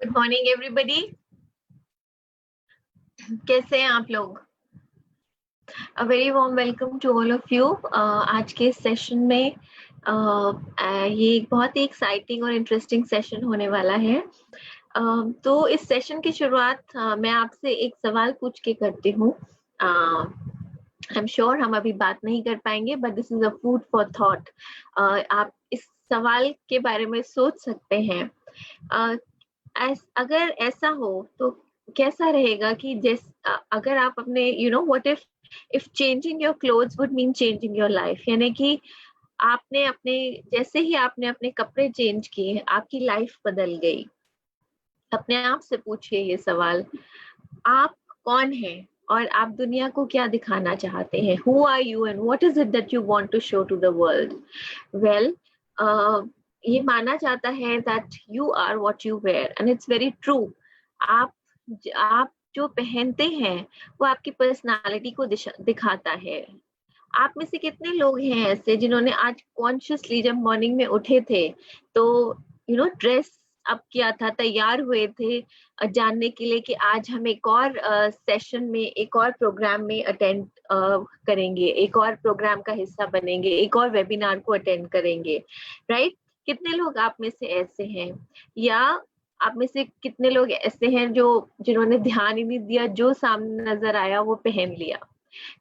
Good morning everybody. कैसे हैं आप लोग? A very warm welcome to all of you. आज के सेशन में ये एक बहुत ही एक्साइटिंग और इंटरेस्टिंग सेशन होने वाला है। तो इस सेशन की शुरुआत मैं आपसे एक सवाल पूछ के करती हूँ। आई एम श्योर हम अभी बात नहीं कर पाएंगे, but this is a food for thought. आप इस सवाल के बारे में सोच सकते हैं। अगर ऐसा हो तो कैसा रहेगा कि अगर आप अपने what if changing your clothes would mean changing your life, यानी कि आपने अपने जैसे ही आपने अपने कपड़े चेंज किए आपकी लाइफ बदल गई। अपने आप से पूछिए ये सवाल, आप कौन हैं और आप दुनिया को क्या दिखाना चाहते हैं? Who are you and what is it that you want to show to the world? Well, ये माना जाता है that you are what you wear and it's very true. आप आप जो पहनते हैं वो आपकी पर्सनालिटी को दिखाता है। आप में से कितने लोग हैं ऐसे जिन्होंने आज कॉन्शियसली जब मॉर्निंग में उठे थे तो ड्रेस अप किया था, तैयार हुए थे जानने के लिए कि आज हम एक और सेशन में, एक और प्रोग्राम में अटेंड करेंगे, एक और प्रोग्राम का हिस्सा बनेंगे, एक और वेबिनार को अटेंड करेंगे, राइट? कितने लोग आप में से ऐसे हैं? या आप में से कितने लोग ऐसे हैं जिन्होंने ध्यान ही नहीं दिया, जो सामने नजर आया वो पहन लिया?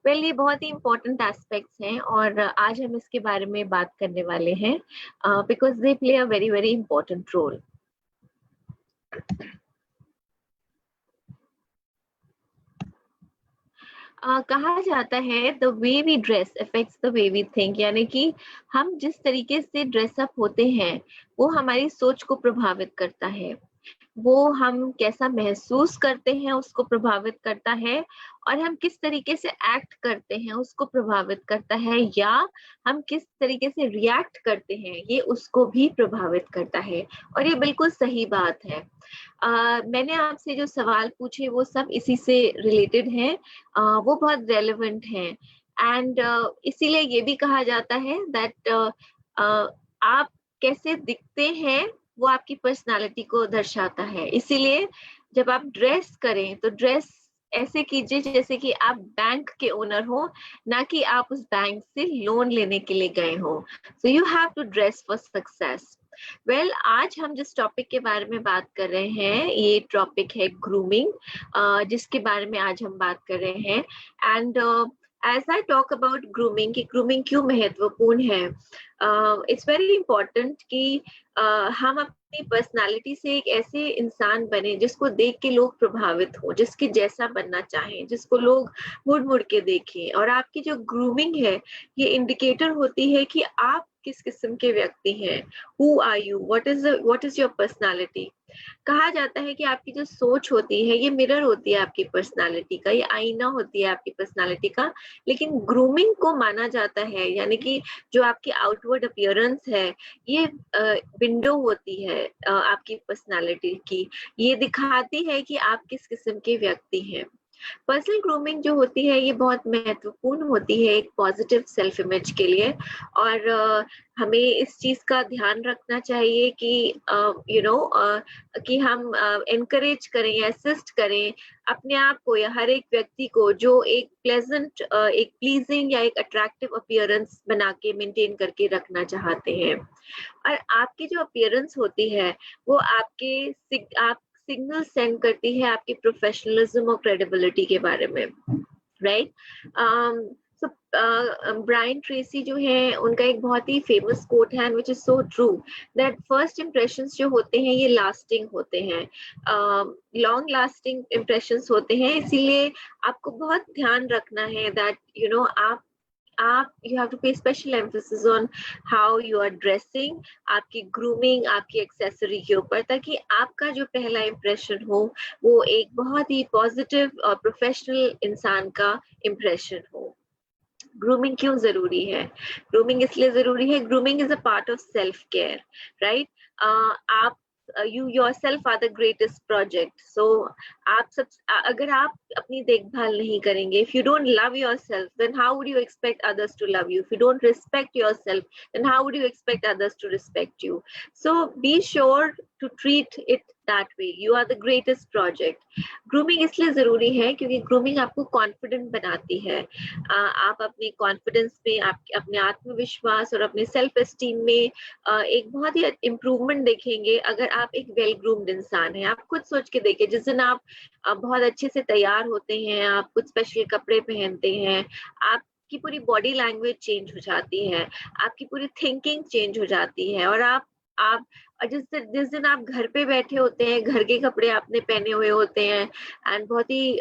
वेल, ये बहुत ही इंपॉर्टेंट एस्पेक्ट्स हैं और आज हम इसके बारे में बात करने वाले हैं because they play a very very important role. कहा जाता है the way we dress affects the way we think, यानी कि हम जिस तरीके से ड्रेसअप होते हैं वो हमारी सोच को प्रभावित करता है, वो हम कैसा महसूस करते हैं उसको प्रभावित करता है, और हम किस तरीके से एक्ट करते हैं उसको प्रभावित करता है, या हम किस तरीके से रिएक्ट करते हैं ये उसको भी प्रभावित करता है। और ये बिल्कुल सही बात है। मैंने आपसे जो सवाल पूछे वो सब इसी से रिलेटेड हैं, वो बहुत रेलेवेंट हैं। एंड इसीलिए ये भी कहा जाता है दैट आप कैसे दिखते हैं वो आपकी पर्सनालिटी को दर्शाता है। इसीलिए जब आप ड्रेस करें तो ड्रेस ऐसे कीजिए जैसे कि आप बैंक के ओनर हो, ना कि आप उस बैंक से लोन लेने के लिए गए हो। So you have to dress for success. Well, आज हम जिस टॉपिक के बारे में बात कर रहे हैं ये टॉपिक है ग्रूमिंग, जिसके बारे में आज हम बात कर रहे हैं। And as I talk about grooming, कि ग्रूमिंग क्यों महत्वपूर्ण है, इट्स वेरी इंपॉर्टेंट कि हम अपनी पर्सनालिटी से एक ऐसे इंसान बने जिसको देख के लोग प्रभावित हो, जिसके जैसा बनना चाहें, जिसको लोग मुड़ मुड़ के देखें। और आपकी जो ग्रूमिंग है ये इंडिकेटर होती है कि आप किस किस्म के व्यक्ति हैं। Who are you, what is your personality. कहा जाता है कि आपकी जो सोच होती है ये मिरर होती है आपकी पर्सनालिटी का, ये आईना होती है आपकी पर्सनालिटी का। लेकिन ग्रूमिंग को माना जाता है, यानी कि जो आपकी आउटवर्ड अपीयरेंस है ये विंडो होती है आपकी पर्सनालिटी की। ये दिखाती है कि आप किस किस्म के व्यक्ति हैं। पर्सनल ग्रूमिंग जो होती है ये बहुत महत्वपूर्ण होती है एक पॉजिटिव सेल्फ इमेज के लिए। और हमें इस चीज का ध्यान रखना चाहिए कि कि हम एनकरेज करें या असिस्ट करें अपने आप को या हर एक व्यक्ति को जो एक प्लेजेंट, एक प्लीजिंग या एक अट्रैक्टिव अपीयरेंस बना के मेंटेन करके रखना चाहते हैं। और आपकी जो अपीयरेंस होती है वो आप सिग्नल सेंड करती है आपकी प्रोफेशनलिज्म और क्रेडिबिलिटी के बारे में, राइट? सो ब्रायन ट्रेसी जो है उनका एक बहुत ही फेमस कोट है, which is so true, that first impressions जो होते हैं ये लास्टिंग होते हैं, लॉन्ग लास्टिंग इंप्रेशंस होते हैं। इसीलिए आपको बहुत ध्यान रखना है दैट आप you have to pay special emphasis on how you are dressing, आपकी ग्रूमिंग, आपकी एक्सेसरी के ऊपर, ताकि आपका जो पहला इंप्रेशन हो वो एक बहुत ही पॉजिटिव और प्रोफेशनल इंसान का इंप्रेशन हो। ग्रूमिंग क्यों जरूरी है? ग्रूमिंग इसलिए जरूरी है, grooming is a part of self care, right? आप you yourself are the greatest project. So अगर आप अपनी देखभाल नहीं करेंगे, if you don't love yourself, then how would you expect others to love you? If you don't respect yourself, then how would you expect others to respect you? So be sure to treat it that way. You are the greatest project. Grooming इसलिए जरूरी है क्योंकि grooming आपको confident बनाती है. आप अपने confidence में, आप अपने आत्मविश्वास और अपने self esteem में एक बहुत ही improvement देखेंगे अगर आप एक well groomed इंसान हैं. आप खुद सोच के देखिए, जिस दिन आप बहुत अच्छे से तैयार होते हैं, आप कुछ स्पेशल कपड़े पहनते हैं, आपकी पूरी बॉडी लैंग्वेज चेंज हो जाती है, आपकी पूरी थिंकिंग चेंज हो जाती है, और आप जिस दिन आप घर पे बैठे होते हैं, घर के कपड़े आपने पहने हुए होते हैं एंड बहुत ही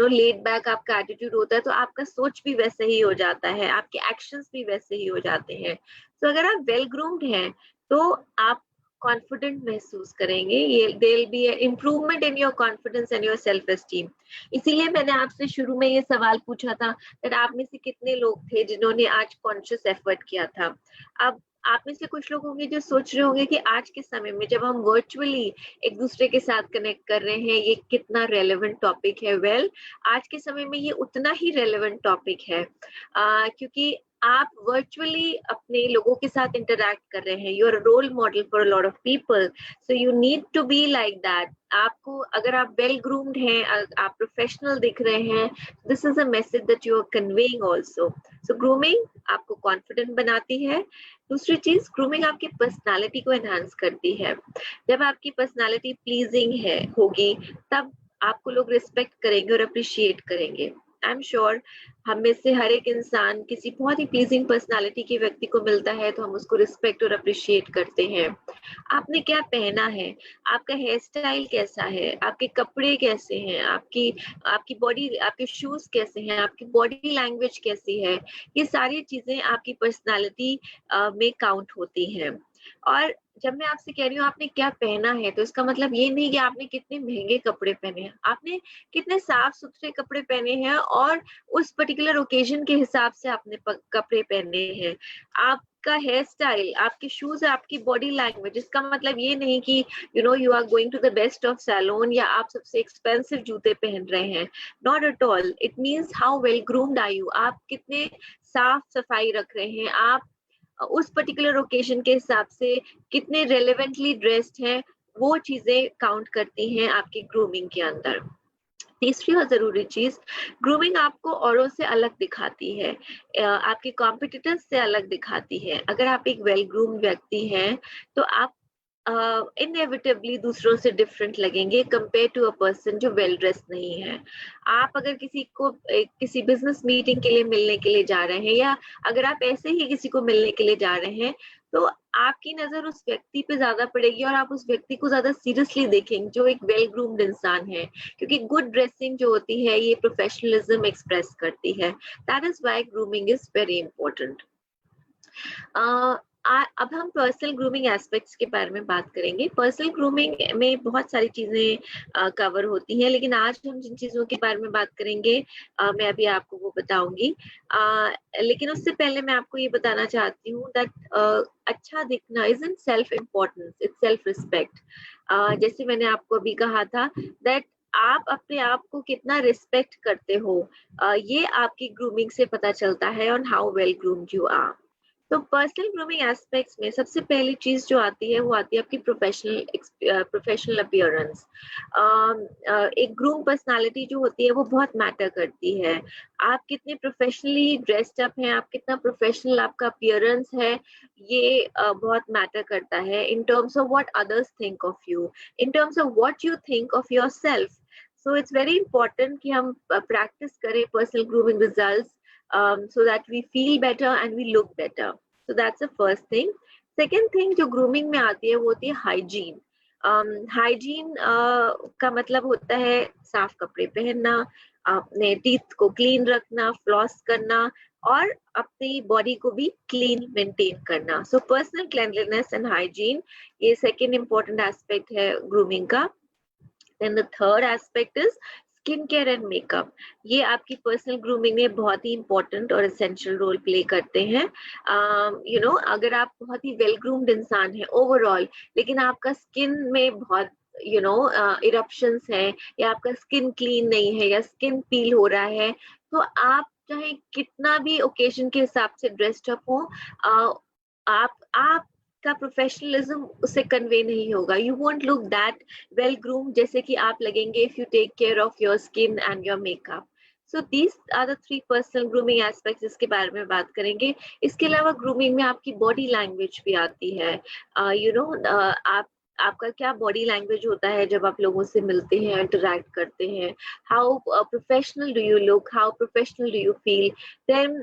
लेड बैक आपका एटीट्यूड होता है, तो आपका सोच भी वैसे ही हो जाता है, आपके एक्शंस भी वैसे ही हो जाते हैं. तो अगर आप वेल ग्रूम्ड हैं तो आप कॉन्फिडेंट महसूस करेंगे. ये there will be a improvement in your confidence and your self esteem. इसीलिए मैंने आपसे शुरू में ये सवाल पूछा था कि आप में से कितने लोग थे जिन्होंने आज कॉन्शियस एफर्ट किया था. अब आप में से कुछ लोग होंगे जो सोच रहे होंगे कि आज के समय में जब हम वर्चुअली एक दूसरे के साथ कनेक्ट कर रहे हैं, ये कितना रेलेवेंट टॉपिक है. वेल, आज के समय में ये उतना ही रेलेवेंट टॉपिक है क्योंकि आप वर्चुअली अपने लोगों के साथ इंटरैक्ट कर रहे हैं. You are role model for a lot of people, so you need to be like that. आपको, अगर आप वेल ग्रूम्ड हैं, आप प्रोफेशनल दिख रहे हैं, this is a message that you are conveying also. So grooming आपको कॉन्फिडेंट बनाती है. दूसरी चीज, ग्रूमिंग आपकी पर्सनालिटी को एनहांस करती है. जब आपकी पर्सनालिटी प्लीजिंग होगी, तब आपको लोग रिस्पेक्ट करेंगे और अप्रिशिएट करेंगे. आई एम श्योर हम में से हर एक इंसान किसी बहुत ही प्लीजिंग पर्सनालिटी के व्यक्ति को मिलता है तो हम उसको रिस्पेक्ट और अप्रिशिएट करते हैं. आपने क्या पहना है, आपका हेयर स्टाइल कैसा है, आपके कपड़े कैसे हैं, आपकी बॉडी, आपके शूज कैसे हैं, आपकी बॉडी लैंग्वेज कैसी है, ये सारी चीजें आपकी पर्सनालिटी में काउंट होती हैं. और जब मैं आपसे कह रही हूँ आपने क्या पहना है, तो इसका मतलब ये नहीं कि आपने कितने महंगे कपड़े पहने हैं, आपने कितने साफ सुथरे कपड़े पहने हैं और उस पर्टिकुलर ओकेजन के हिसाब से आपने कपड़े पहने हैं. आपका हेयर स्टाइल, आपके शूज, आपकी बॉडी लैंग्वेज, इसका मतलब ये नहीं कि you are going to the best of salon या आप सबसे एक्सपेंसिव जूते पहन रहे हैं. Not at all. It means how well groomed are you. आप कितने साफ सफाई रख रहे हैं, आप उस पर्टिकुलर ओकेजन के हिसाब से कितने रेलेवेंटली ड्रेस्ड हैं, वो चीजें काउंट करती हैं आपकी ग्रूमिंग के अंदर. तीसरी और जरूरी चीज, ग्रूमिंग आपको औरों से अलग दिखाती है, आपके कॉम्पिटिटर्स से अलग दिखाती है. अगर आप एक वेल ग्रूम्ड व्यक्ति हैं तो आप इनएविटेबली दूसरों से डिफरेंट लगेंगे कंपेयर टू अ पर्सन जो वेल ड्रेस नहीं है. आप अगर किसी बिजनेस मीटिंग के लिए मिलने के लिए जा रहे हैं, या अगर आप ऐसे ही किसी को मिलने के लिए जा रहे हैं, तो आपकी नजर उस व्यक्ति पे ज्यादा पड़ेगी और आप उस व्यक्ति को ज्यादा सीरियसली देखेंगे जो एक वेल ग्रूम्ड इंसान है, क्योंकि गुड ड्रेसिंग जो होती है ये प्रोफेशनलिज्म एक्सप्रेस करती है. That is why grooming is very important. अब हम पर्सनल ग्रूमिंग एस्पेक्ट्स के बारे में बात करेंगे. पर्सनल ग्रूमिंग में बहुत सारी चीजें कवर होती हैं, लेकिन आज हम जिन चीजों के बारे में बात करेंगे मैं अभी आपको वो बताऊंगी. लेकिन उससे पहले मैं आपको ये बताना चाहती हूँ दैट अच्छा दिखना isn't self importance, it's self respect. जैसे मैंने आपको अभी कहा था दैट आप अपने आप को कितना रिस्पेक्ट करते हो, ये आपकी ग्रूमिंग से पता चलता है on how well groomed you are. तो पर्सनल ग्रूमिंग एस्पेक्ट्स में सबसे पहली चीज जो आती है वो आती है आपकी प्रोफेशनल अपीयरेंस. एक ग्रूम पर्सनालिटी जो होती है वो बहुत मैटर करती है. आप कितने प्रोफेशनली ड्रेस्ड अप हैं, आप कितना प्रोफेशनल आपका अपीयरेंस है, ये बहुत मैटर करता है in terms of what others think of you, in terms of what you think of yourself. So it's very important कि हम प्रैक्टिस करें personal grooming results so that we feel better and we look better. So that's the first thing. Second thing जो grooming में आती है वो होती है hygiene. Hygiene का मतलब होता है साफ कपड़े पहनना, अपने टीथ को क्लीन रखना, फ्लॉस करना और अपनी बॉडी को भी क्लीन मेंटेन करना. सो पर्सनल क्लेanliness एंड हाइजीन, ये सेकेंड इंपॉर्टेंट एस्पेक्ट है ग्रूमिंग का. Then the third aspect is skin care and makeup. ये आपकी पर्सनल ग्रूमिंग में बहुत ही इंपॉर्टेंट और एसेंशियल रोल प्ले करते हैं. अगर आप बहुत ही वेल ग्रूम्ड इंसान हैं ओवरऑल, लेकिन आपका स्किन में बहुत इरप्शंस है, या आपका स्किन क्लीन नहीं है, या स्किन पील हो रहा है, तो आप चाहे कितना भी ओकेजन के हिसाब से ड्रेस्ड अप हो, आप आपका प्रोफेशनलिज्म उससे कन्वे नहीं होगा. You won't look that well groom जैसे कि आप लगेंगे if you take care of your skin and your makeup. So these are the 3 personal grooming aspects जिसके बारे में बात करेंगे. इसके अलावा ग्रूमिंग में आपकी बॉडी लैंग्वेज भी आती है. आप आपका क्या बॉडी लैंग्वेज होता है जब आप लोगों से मिलते हैं, इंटरैक्ट करते हैं. How professional do you look, how professional do you feel. Then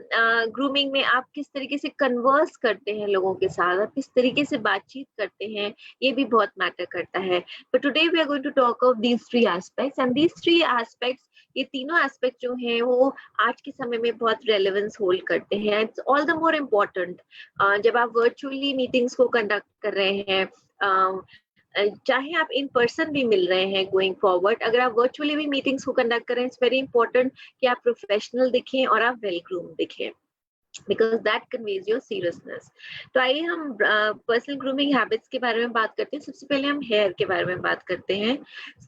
grooming में आप किस तरीके से कन्वर्स करते हैं लोगों के साथ, आप किस तरीके से बातचीत करते हैं, ये भी बहुत मैटर करता है. But today we are going to talk of these 3 aspects and these 3 aspects, ये तीनों एस्पेक्ट जो हैं वो आज के समय में बहुत रेलेवेंस होल्ड करते हैं. It's all the more important जब आप वर्चुअली मीटिंग्स को कंडक्ट कर रहे हैं, चाहे आप इन पर्सन भी मिल रहे हैं गोइंग फॉरवर्ड, अगर आप वर्चुअली भी मीटिंग्स को कंडक्ट कर रहे हैं, इट्स वेरी इंपॉर्टेंट कि आप प्रोफेशनल दिखें और आप वेल ग्रूम दिखें, because that conveys your seriousness. तो आइए हम पर्सनल ग्रूमिंग हैबिट्स के बारे में बात करते हैं. सबसे पहले हम हेयर के बारे में बात करते हैं.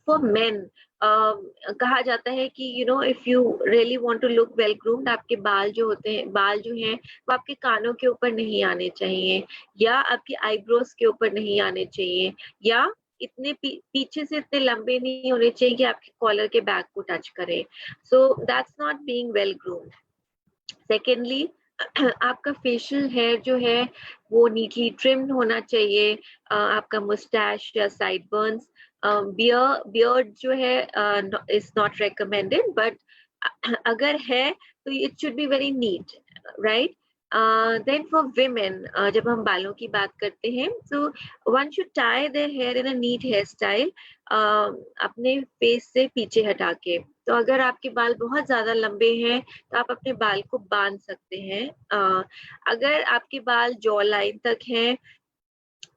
फॉर मेन कहा जाता है कि if you really want to look well groomed, आपके बाल जो हैं वो आपके कानों के ऊपर नहीं आने चाहिए, या आपके आईब्रोज के ऊपर नहीं आने चाहिए, या इतने पीछे से इतने लंबे नहीं होने चाहिए कि आपके कॉलर के बैक को टच करें. So that's not being well groomed. Secondly, आपका फेशियल हेयर जो है वो नीटली ट्रिम्ड होना चाहिए. आपका मुस्टैश या साइड बर्न्स, बियर्ड जो है इज नॉट रिकमेंडेड, बट अगर है तो it should be very neat, right. Then for women, जब हम बालों की बात करते हैं, so one should tie their hair in a neat hair style, अपने फेस से पीछे हटा के. तो अगर आपके बाल बहुत ज्यादा लंबे हैं तो आप अपने बाल को बांध सकते हैं. अगर आपके बाल जॉ लाइन तक हैं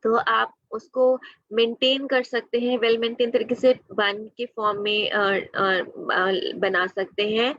तो आप उसको मेंटेन कर सकते हैं, वेल मेंटेन तरीके से बन के फॉर्म में बना सकते हैं.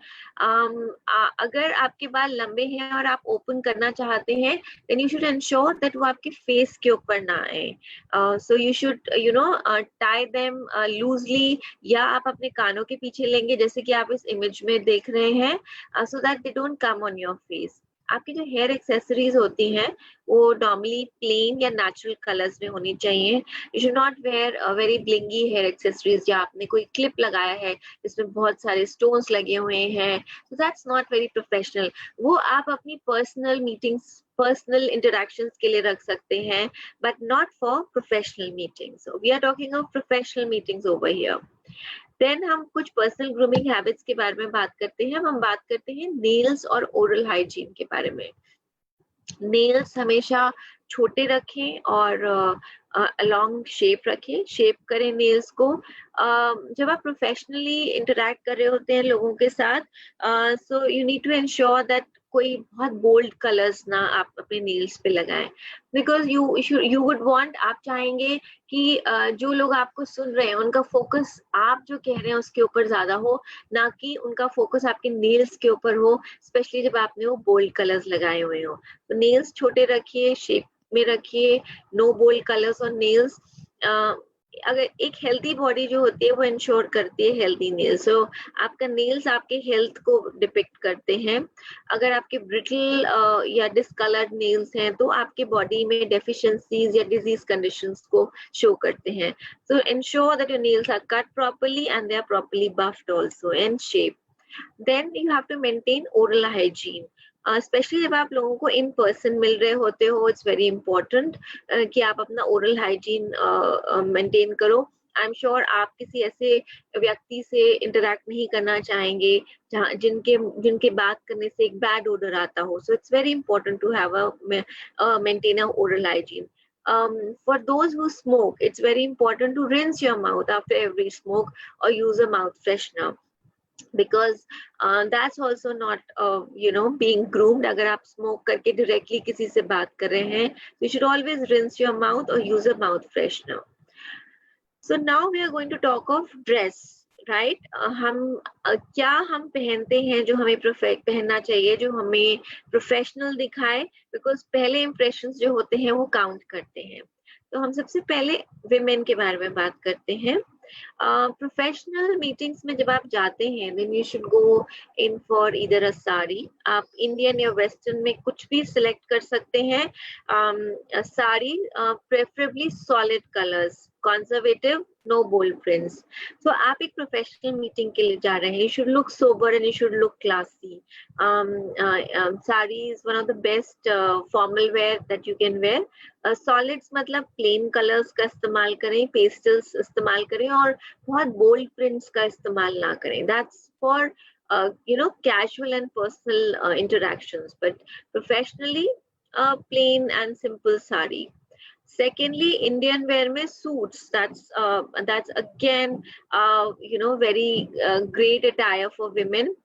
अगर आपके बाल लंबे हैं और आप ओपन करना चाहते हैं, then you should ensure that वो आपके फेस के ऊपर ना आए. So you should tie them loosely, या आप अपने कानों के पीछे लेंगे जैसे कि आप इस इमेज में देख रहे हैं, so that they don't come on your face. आपकी जो हेयर एक्सेसरीज होती हैं वो नॉर्मली प्लेन या नेचुरल कलर्स में होनी चाहिए. You should not wear very blingy hair accessories, या आपने कोई क्लिप लगाया है जिसमें बहुत सारे स्टोन्स लगे हुए हैं, so that's not very professional. वो आप अपनी पर्सनल मीटिंग्स, पर्सनल इंटरेक्शंस के लिए रख सकते हैं, but not for professional meetings. We are talking of professional meetings over here. Then हम कुछ पर्सनल ग्रूमिंग हैबिट्स के बारे में बात करते हैं. हम बात करते हैं नेल्स और ओरल हाइजीन के बारे में. नेल्स हमेशा छोटे रखें और अलॉन्ग शेप रखें, शेप करें नेल्स को. जब आप प्रोफेशनली इंटरैक्ट कर रहे होते हैं लोगों के साथ, so you need to ensure that कोई बहुत बोल्ड कलर्स ना आप अपने नेल्स पे लगाएं, बिकॉज यू वुड वांट, आप चाहेंगे कि जो लोग आपको सुन रहे हैं उनका फोकस आप जो कह रहे हैं उसके ऊपर ज्यादा हो, ना कि उनका फोकस आपके नेल्स के ऊपर हो, स्पेशली जब आपने वो बोल्ड कलर्स लगाए हुए हो. तो नेल्स छोटे रखिए, शेप में रखिए, no bold colours on nails. अगर एक हेल्दी बॉडी जो होती है वो इंश्योर करती है हेल्दी नेल्स. सो आपका नेल्स आपके हेल्थ को डिपिक्ट करते हैं. अगर आपके ब्रिटल या डिसकलर्ड नेल्स हैं तो आपके बॉडी में डेफिशिएंसीज या डिजीज कंडीशंस को शो करते हैं. So ensure that your nails are cut properly and they are properly buffed also and shape. Then you have to maintain oral hygiene. Specially जब आप लोगों को इन पर्सन मिल रहे होते हो, इट्स वेरी इंपॉर्टेंट कि आप अपना ओरल हाइजीन मेंटेन करो. आई एम श्योर आप किसी ऐसे व्यक्ति से इंटरैक्ट नहीं करना चाहेंगे जहाँ जिनके बात करने से एक बैड ओडर आता हो. So it's very important to have maintain a oral hygiene. For those who smoke, it's very important to rinse your mouth after every smoke or use a mouth freshener, because that's also not being groomed. अगर आप smoke करके directly किसी से बात कर रहे हैं, you should always rinse your mouth or use a mouth freshener. So now we are going to talk of dress, right? क्या हम पहनते हैं जो हमें पहनना चाहिए, जो हमें प्रोफेशनल दिखाए, बिकॉज पहले इंप्रेशंस जो होते हैं वो काउंट करते हैं. तो हम सबसे पहले विमेन के बारे में बात करते हैं. प्रोफेशनल मीटिंग्स में जब आप जाते हैं then you should go in for either a sari, आप इंडियन या वेस्टर्न में कुछ भी सिलेक्ट कर सकते हैं। Sari, preferably solid colours, conservative, no bold prints. So आप एक प्रोफेशनल मीटिंग के लिए जा रहे हैं, you should look sober and you should look classy. Sari is one of the best formal wear that you can wear. Solids मतलब plain colours का इस्तेमाल करें, पेस्टल्स इस्तेमाल करें और बहुत बोल्ड प्रिंट्स का इस्तेमाल ना करें। That's for casual and personal interactions, but professionally, plain and simple sari. Secondly, Indian wear में suits, that's again very great attire for women.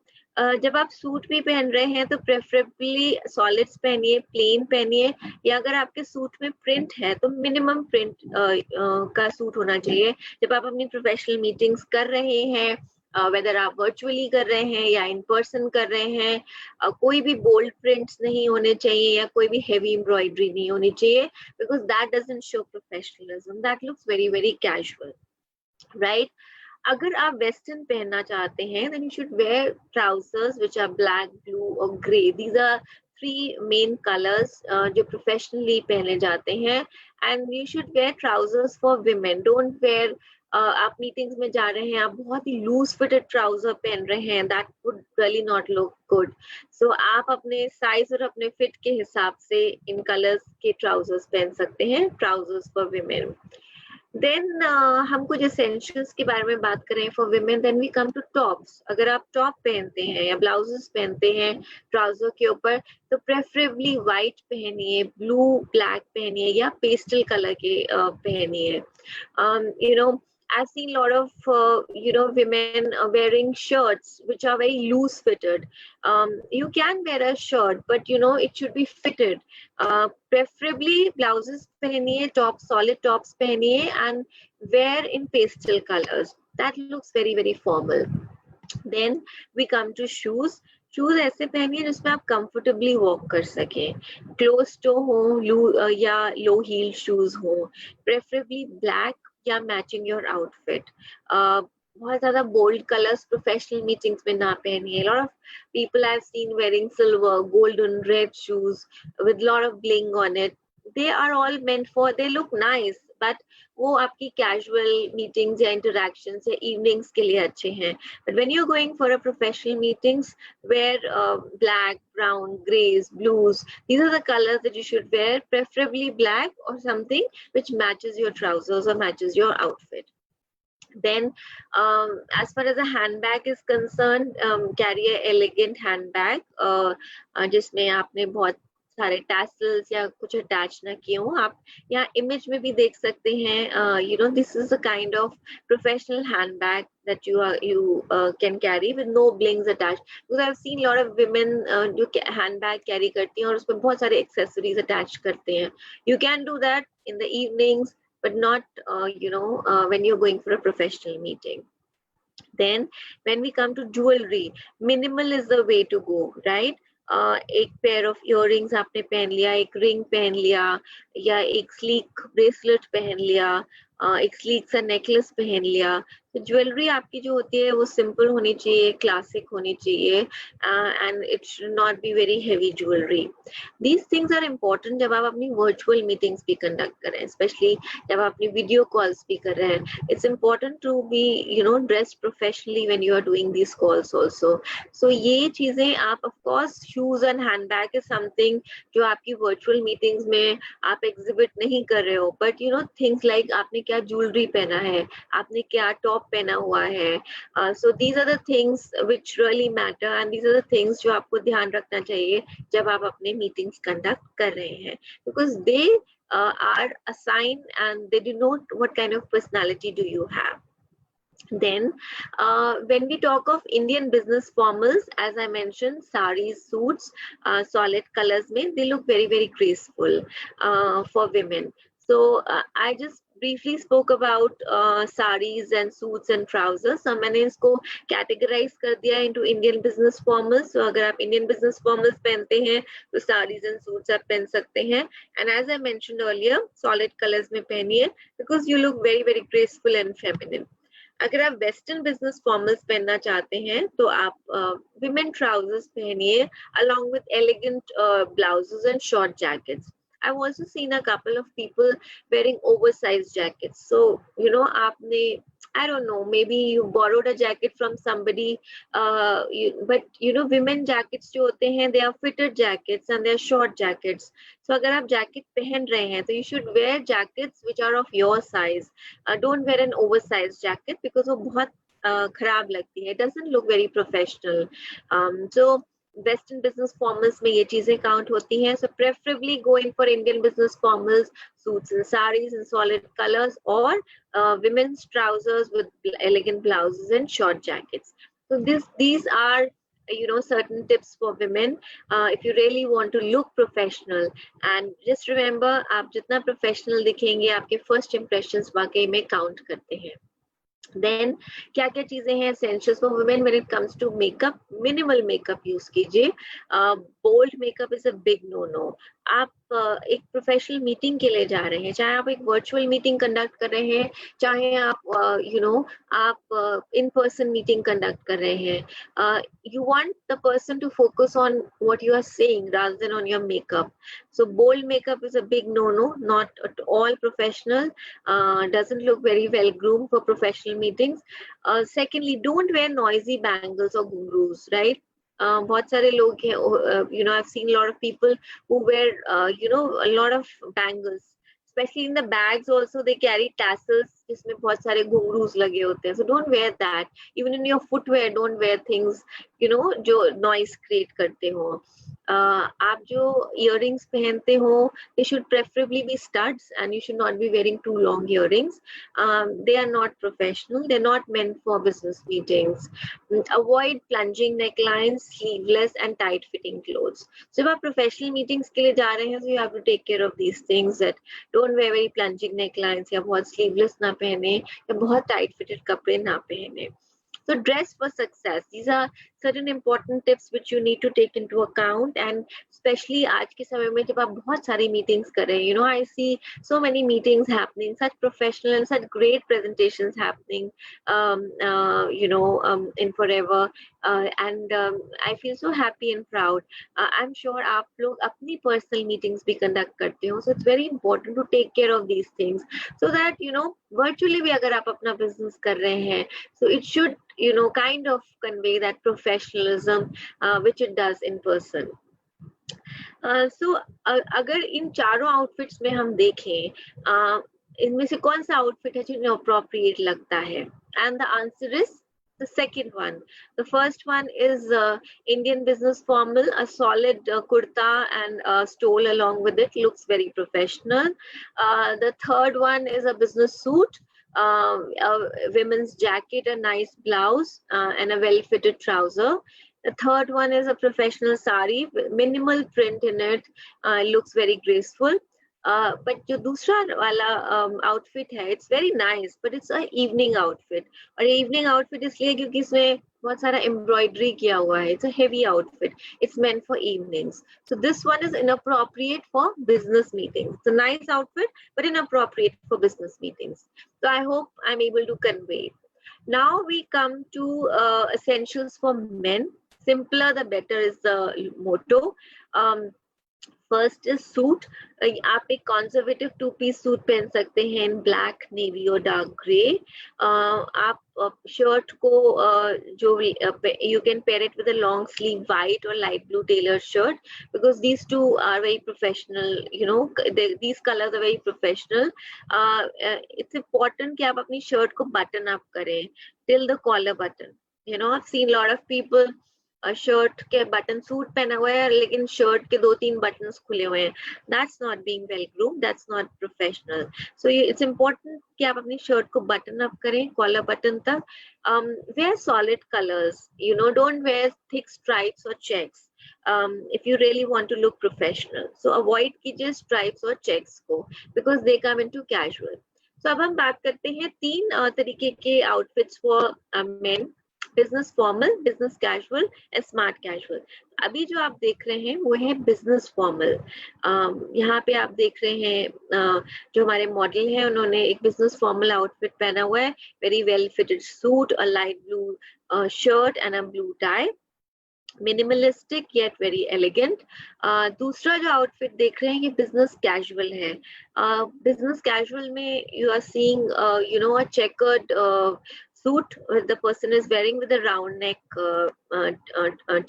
जब आप सूट भी पहन रहे हैं तो प्रेफरेबली सॉलिड्स पहनिए, प्लेन पहनिए, या अगर आपके सूट में प्रिंट है तो मिनिमम प्रिंट का सूट होना चाहिए। जब आप अपनी प्रोफेशनल मीटिंग्स कर रहे हैं, वेदर आप वर्चुअली कर रहे हैं या इन पर्सन कर रहे हैं, कोई भी बोल्ड प्रिंट्स नहीं होने चाहिए या कोई भी हेवी एम्ब्रॉयडरी नहीं होनी चाहिए, because that doesn't show professionalism, that looks very very casual, right. अगर आप वेस्टर्न पहनना चाहते हैं then you should wear trousers which are black, blue or gray. These are three main colors जो प्रोफेशनली पहने जाते हैं, and you should wear trousers for women. Don't wear आप मीटिंग्स में जा रहे हैं, आप बहुत ही लूज फिटेड ट्राउजर पहन रहे हैं, that would really not look good. So आप अपने साइज और अपने फिट के हिसाब से इन कलर्स के ट्राउजर्स पहन सकते हैं, ट्राउजर्स फॉर विमेन। देन हम कुछ एसेंशियल्स के बारे में बात करें for women, then we come to tops. अगर आप टॉप पहनते हैं या ब्लाउजेस पहनते हैं ट्राउजर के ऊपर तो प्रेफरेबली व्हाइट पहनिए, ब्लू ब्लैक पहनिए या पेस्टल कलर के पहनिए। I've seen a lot of women wearing shirts which are very loose fitted. You can wear a shirt but it should be fitted. Preferably blouses pehniye, tops, solid tops pehniye and wear in pastel colors. That looks very very formal. Then we come to shoes. Shoes ऐसे पहनिए जिसमें आप comfortably walk कर सकें, close toe हो या low heel shoes हो, preferably black या मैचिंग योर आउटफिट। बहुत ज्यादा बोल्ड कलर्स प्रोफेशनल मीटिंग्स में ना पहनिए। Lot of people I have seen wearing silver, golden, red shoes with lot of bling on it. They are all meant for, they look nice but वो आपकी casual meetings या interactions या evenings के लिए अच्छे हैं। But when you are going for a professional meetings, where black, brown, grays, blues, these are the colors that you should wear, preferably black or something which matches your trousers or matches your outfit. Then as far as a handbag is concerned, carry a elegant handbag जिसमें आपने बहुत सारे tassels या कुछ attach ना किए हो। आप यहाँ इमेज में भी देख सकते हैं, this is a kind of professional handbag that you can carry with no blings attached, because I've seen a lot of women जो handbag carry करती हैं और उसमें बहुत सारे accessories attach करते हैं। You can do that in the evenings but not when you're going for a professional meeting. Then when we come to jewelry, minimal is the way to go, right? एक pair of earrings आपने पहन लिया, एक ring पहन लिया या एक sleek bracelet पहन लिया, एक स्लीक सा नेकलेस पहन लिया। तो ज्वेलरी आपकी जो होती है वो सिंपल होनी चाहिए, क्लासिक होनी चाहिए, and it should not be very heavy jewellery. These things are important जब आप अपनी वर्चुअल मीटिंग्स भी कंडक्ट करें, स्पेशली जब आप अपनी वीडियो कॉल्स भी कर रहे हैं। It's important to be dressed professionally when you are doing these calls also. So ये चीजें आप, of course shoes and handbag is something जो आपकी वर्चुअल मीटिंग्स में आप एग्जिबिट नहीं कर रहे हो, बट थिंग्स लाइक आपने क्या ज्वेलरी पहना है, आपने क्या टॉप पहना हुआ है। So these are the things which really matter and these are the things जो आपको ध्यान रखना चाहिए जब आप अपने मीटिंग्स कंडक्ट कर रहे हैं, because they are a sign and they denote what kind of personality do you have. Then when we talk of Indian business formals, as I mentioned, saris, suits, solid colors mein, they look very very graceful for women. So I just briefly spoke about saris and suits and trousers. So मैंने इसको categorize कर दिया into Indian business formals. So अगर आप Indian business formals पहनते हैं तो saris and suits आप पहन सकते हैं, and as I mentioned earlier, solid colors में पहनिए because you look very very graceful and feminine. अगर आप वेस्टर्न बिजनेस फॉर्मल्स पहनना चाहते हैं तो आप विमेन ट्राउजर्स पहनिए along with elegant blouses and short jackets. I've also seen a couple of people wearing oversized jackets. So, you know, aapne, I don't know, maybe you borrowed a jacket from somebody, but you know, women jackets जो होते हैं, they are fitted jackets and they are short jackets. So अगर आप jacket पहन रहे हैं, तो you should wear jackets which are of your size. Don't wear an oversized jacket because वो बहुत खराब लगती है. It doesn't look very professional. So Western business formals में ये चीजें count होती हैं. So preferably go in for Indian business formals, suits and saris in solid colors, or women's trousers with elegant blouses and short jackets. So these are, you know, certain tips for women if you really want to look professional. And just remember, आप जितना professional दिखेंगे, आपके first impressions वाकई में count करते हैं. Then क्या क्या चीजें हैं essentials for women when it comes to makeup? Minimal makeup use कीजिए. Bold makeup is a big no-no. आप एक प्रोफेशनल मीटिंग के लिए जा रहे हैं, चाहे आप एक वर्चुअल मीटिंग कंडक्ट कर रहे हैं, चाहे आप यू नो आप इन पर्सन मीटिंग कंडक्ट कर रहे हैं, you want the person to focus on what you are saying rather than on your makeup. So bold makeup is a big no-no, not at all professional, doesn't look very well groomed for professional meetings. Secondly, don't wear noisy bangles or ghungroos, right? बहुत सारे लोग हैं, you know, I've seen a lot of people who wear, you know, a lot of bangles, especially in the bags also they carry tassels जिसमें बहुत सारे घुंघरूज लगे होते हैं. So don't wear that. Even in your footwear, don't wear things, you know, जो noise create करते हो. आप जो earrings पहनते हो, they should preferably be studs, and you should not be wearing too long earrings. They are not professional. They're not meant for business meetings. Avoid plunging necklines, sleeveless and tight-fitting clothes. So if आप professional meetings के लिए जा रहे हैं, so you have to take care of these things, that don't wear very plunging necklines, या बहुत sleeveless ना पहने, या बहुत tight-fitted कपड़े ना पहने. So dress for success. These are certain important tips which you need to take into account, and especially आज के समय में जब आप बहुत सारी meetings कर रहे हैं, you know, I see so many meetings happening, such professional and such great presentations happening, you know, in Forever, and I feel so happy and proud. I'm sure आप लोग अपनी personal meetings भी conduct करते हो, so it's very important to take care of these things, so that, you know, virtually भी अगर आप अपना business कर रहे हैं, so it should, you know, kind of convey that professionalism which it does in person. So अगर इन चारों outfits में हम देखें, इनमें से कौन सा outfit है जो inappropriate लगता है? And the answer is the second one. The first one is Indian business formal. A solid kurta and stole along with it looks very professional. The third one is a business suit, a women's jacket, a nice blouse, and a well-fitted trouser. The third one is a professional sari, minimal print in it, looks very graceful. But जो दूसरा वाला outfit है, it's very nice, but it's a evening outfit. और evening outfit इसलिए क्योंकि इसमें बहुत सारा embroidery किया हुआ है. It's a heavy outfit. It's meant for evenings. So this one is inappropriate for business meetings. It's a nice outfit, but inappropriate for business meetings. So I hope I'm able to convey. Now we come to essentials for men. Simpler the better is the motto. First is suit. आप एक conservative two-piece suit पहन सकते हैं in black, navy or dark gray. आप shirt को जो you can pair it with a long sleeve white or light blue tailored shirt, because these two are very professional. You know, these colors are very professional. It's important कि आप अपनी shirt को button up करें till the collar button. You know, I've seen a lot of people shirt के button suit पहना हुआ है लेकिन शर्ट के 2-3 बटन्स खुले हुए हैं. That's not being well groomed, that's not professional. So it's important कि आप अपनी शर्ट को बटन अप करें कॉलर बटन तक. Wear solid colors, you know, don't wear thick stripes or checks if you really want to look professional. So avoid कीजिए stripes or checks को, because they come into casual. So अब हम बात करते हैं 3 तरीके के outfits for men. Business formal, business casual and smart casual. अभी जो आप देख रहे हैं वो है बिजनेस फॉर्मल। यहाँ पे आप देख रहे हैं जो हमारे मॉडल हैं उन्होंने एक बिजनेस फॉर्मल आउटफिट पहना हुआ है, very well fitted suit, a light blue shirt and a blue tie, minimalistic yet very elegant. दूसरा जो आउटफिट देख रहे हैं ये बिजनेस कैजुअल है। बिजनेस कैजुअल में you are seeing you know a checkered suit the person is wearing with a round neck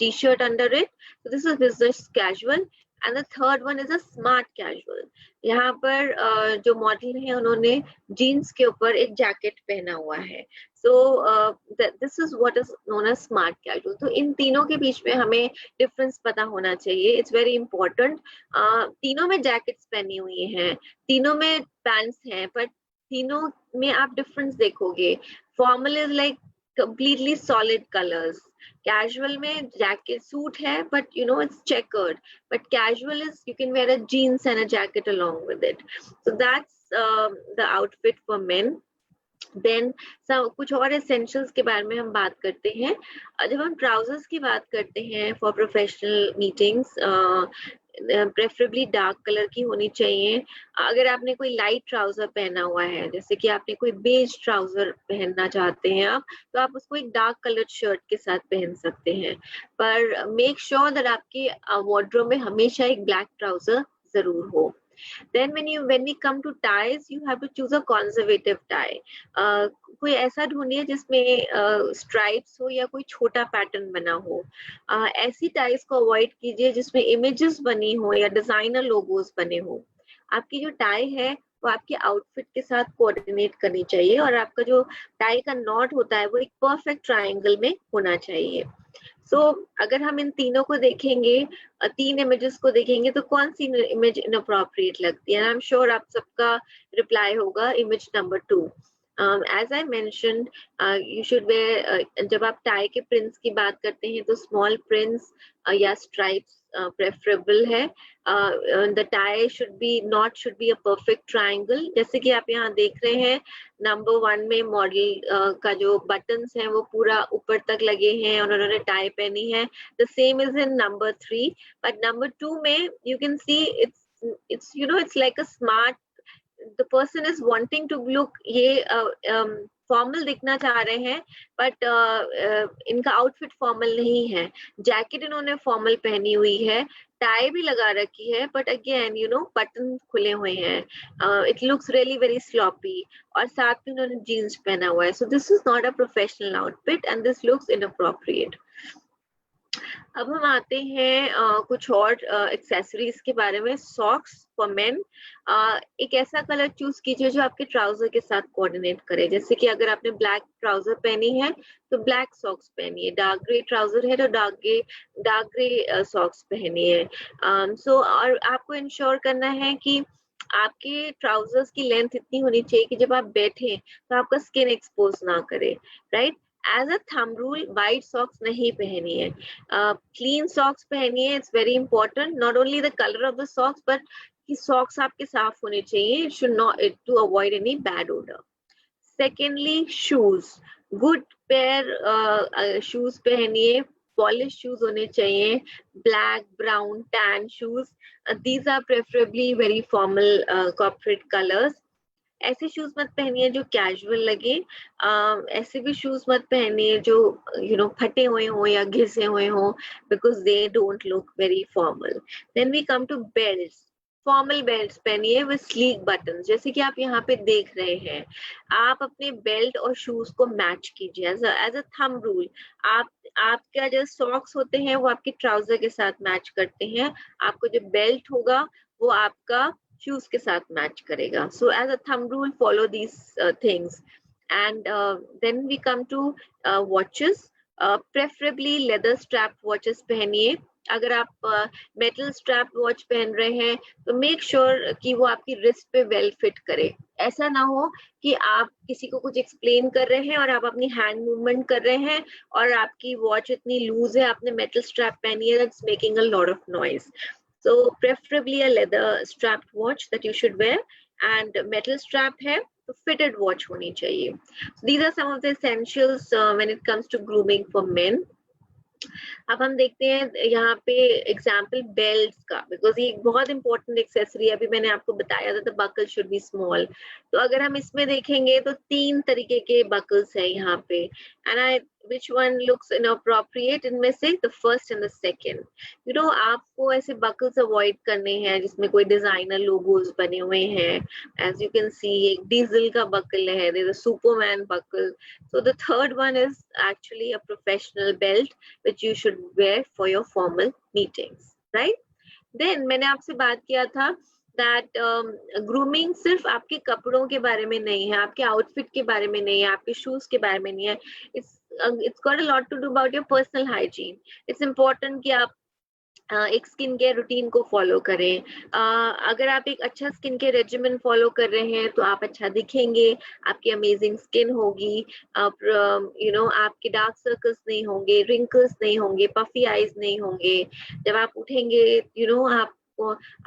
t-shirt under it, so this is business casual, and the third one is a smart casual। यहाँ पर जो model है उन्होंने jeans के ऊपर एक jacket पहना हुआ है, so this is what is known as smart casual। तो इन तीनों के बीच में हमें डिफरेंस पता होना चाहिए, इट्स वेरी इंपॉर्टेंट। तीनों में जैकेट्स पहनी हुई हैं, तीनों में पैंट्स हैं, पर तीनों में आप डिफरेंस देखोगे। Formal is like completely solid colors, casual में jacket suit है but you know it's checkered, but casual is you can wear a jeans and a jacket along with it, so that's the outfit for men। Then कुछ और essentials के बारे में हम बात करते हैं। जब हम ट्राउजर्स की बात करते हैं for professional meetings, preferably dark colour की होनी चाहिए। अगर आपने कोई लाइट ट्राउजर पहना हुआ है, जैसे कि आपने कोई बेज ट्राउजर पहनना चाहते हैं आप, तो आप उसको एक डार्क कलर शर्ट के साथ पहन सकते हैं, पर मेक श्योर दैट आपके वार्डरोब में हमेशा एक ब्लैक ट्राउजर जरूर हो। Then when we come to ties, you have to choose a conservative tie। कोई ऐसा ढूंढिए जिसमें स्ट्राइप्स हो या कोई छोटा पैटर्न बना हो। ऐसी टाइज को अवॉइड कीजिए जिसमें इमेजेस बनी हो या डिजाइनर लोगोस बने हो। आपकी जो टाई है वो आपके आउटफिट के साथ कोऑर्डिनेट करनी चाहिए, और आपका जो टाई का नॉट होता है वो एक परफेक्ट ट्रायंगल में होना चाहिए। सो अगर हम इन तीनों को देखेंगे, तीन इमेजेस को देखेंगे, तो कौन सी इमेज इनअप्रोप्रिएट लगती है? आई एम श्योर आप सबका रिप्लाई होगा image number 2। As I mentioned, you should wear, जब आप टाई के प्रिंट्स की बात करते हैं तो स्मॉल प्रिंट्स या स्ट्राइप्स प्रेफरेबल है। The tie should be a perfect triangle, जैसे कि आप यहाँ देख रहे हैं नंबर 1 में मॉडल का जो बटन्स हैं वो पूरा ऊपर तक लगे हैं और उन्होंने टाई पहनी है। The same is in number 3, but number 2 में you can see it's you know it's like a smart, the person is wanting to look, ये फॉर्मल दिखना चाह रहे हैं, बट इनका आउटफिट फॉर्मल नहीं है। जैकेट इन्होंने फॉर्मल पहनी हुई है, टाई भी लगा रखी है, but again you know button खुले हुए हैं, it looks really very sloppy, और साथ में उन्होंने जीन्स पहना हुआ है। So this is not a professional outfit and this looks inappropriate. अब हम आते हैं कुछ और एक्सेसरीज के बारे में। सॉक्स फॉर मेन, एक ऐसा कलर चूज कीजिए जो आपके ट्राउजर के साथ कोऑर्डिनेट करे। जैसे कि अगर आपने ब्लैक ट्राउजर पहनी है तो ब्लैक सॉक्स पहनिए, डार्क ग्रे ट्राउजर है तो डार्क ग्रे सॉक्स पहनिए। सो और आपको इंश्योर करना है कि आपके ट्राउजर्स की लेंथ इतनी होनी चाहिए कि जब आप बैठे तो आपका स्किन एक्सपोज ना करे, right? As a thumb rule, white socks नहीं पहनी है, क्लीन सॉक्स पहनिए। It's very important, not only the colour of the socks but कि सॉक्स आपके साफ होने चाहिए, it should not, to avoid any bad odour. Secondly shoes, good pair shoes पहनिए, पॉलिश शूज होने चाहिए, black, brown, tan shoes, these are preferably very formal corporate colors। ऐसे शूज मत पहनिए जो कैजुअल लगे, ऐसे भी शूज मत पहनिए जो यू नो फटे हुए हो या घिसे हुए हो, because they don't look very formal. Then we come to belts. Formal belts पहनिए विद स्लीक बटन, जैसे कि आप यहाँ पे देख रहे हैं। आप अपने बेल्ट और शूज को मैच कीजिए एज अ थंब रूल। आपका जो सॉक्स होते हैं वो आपके ट्राउजर के साथ मैच करते हैं, आपको जो बेल्ट होगा वो आपका शूज के साथ मैच करेगा। So as a thumb rule follow these things. And then we come to watches, preferably leather strap watches पहनिए। अगर आप मेटल स्ट्रैप वॉच पहन रहे हैं तो मेक श्योर कि वो आपकी रिस्ट पे वेल फिट करे। ऐसा ना हो कि आप किसी को कुछ एक्सप्लेन कर रहे हैं और आप अपनी हैंड मूवमेंट कर रहे हैं और आपकी वॉच इतनी लूज है, आपने मेटल स्ट्रैप पहनी है, that's making a lot of noise. So preferably a leather strapped watch that you should wear, and metal strap है तो फिटेड वॉच होनी चाहिए. These are some of the essentials when it comes to grooming for men. अब हम देखते हैं यहाँ पे एग्जाम्पल बेल्ट का, बिकॉज ये एक बहुत इंपॉर्टेंट एक्सेसरी है. अभी मैंने आपको बताया था बकल शुड बी स्मॉल. तो अगर हम इसमें देखेंगे तो 3 तरीके के बकल्स हैं यहाँ पे. And I which one looks inappropriate इनमें से the first and the second. You know, आपको ऐसे buckles avoid करने हैं जिसमें कोई designer logos बने हुए हैं. As you can see, एक diesel का buckle है, there's a Superman buckle. So the third one is actually a professional belt which you should wear for your formal meetings, right? Then मैंने आपसे बात किया था that grooming सिर्फ आपके कपड़ों के बारे में नहीं है, आपके आउटफिट के बारे में नहीं है, आपके शूज के बारे में नहीं है. It's got a lot to do about your personal hygiene. It's important कि आप एक स्किन केयर रूटीन को फॉलो करें. अगर आप एक अच्छा स्किन केयर रेजिमेंट फॉलो कर रहे हैं तो आप अच्छा दिखेंगे, आपकी अमेजिंग स्किन होगी, आप आपके डार्क सर्कल्स नहीं होंगे, रिंकल्स नहीं होंगे, पफी आईज नहीं होंगे. जब आप उठेंगे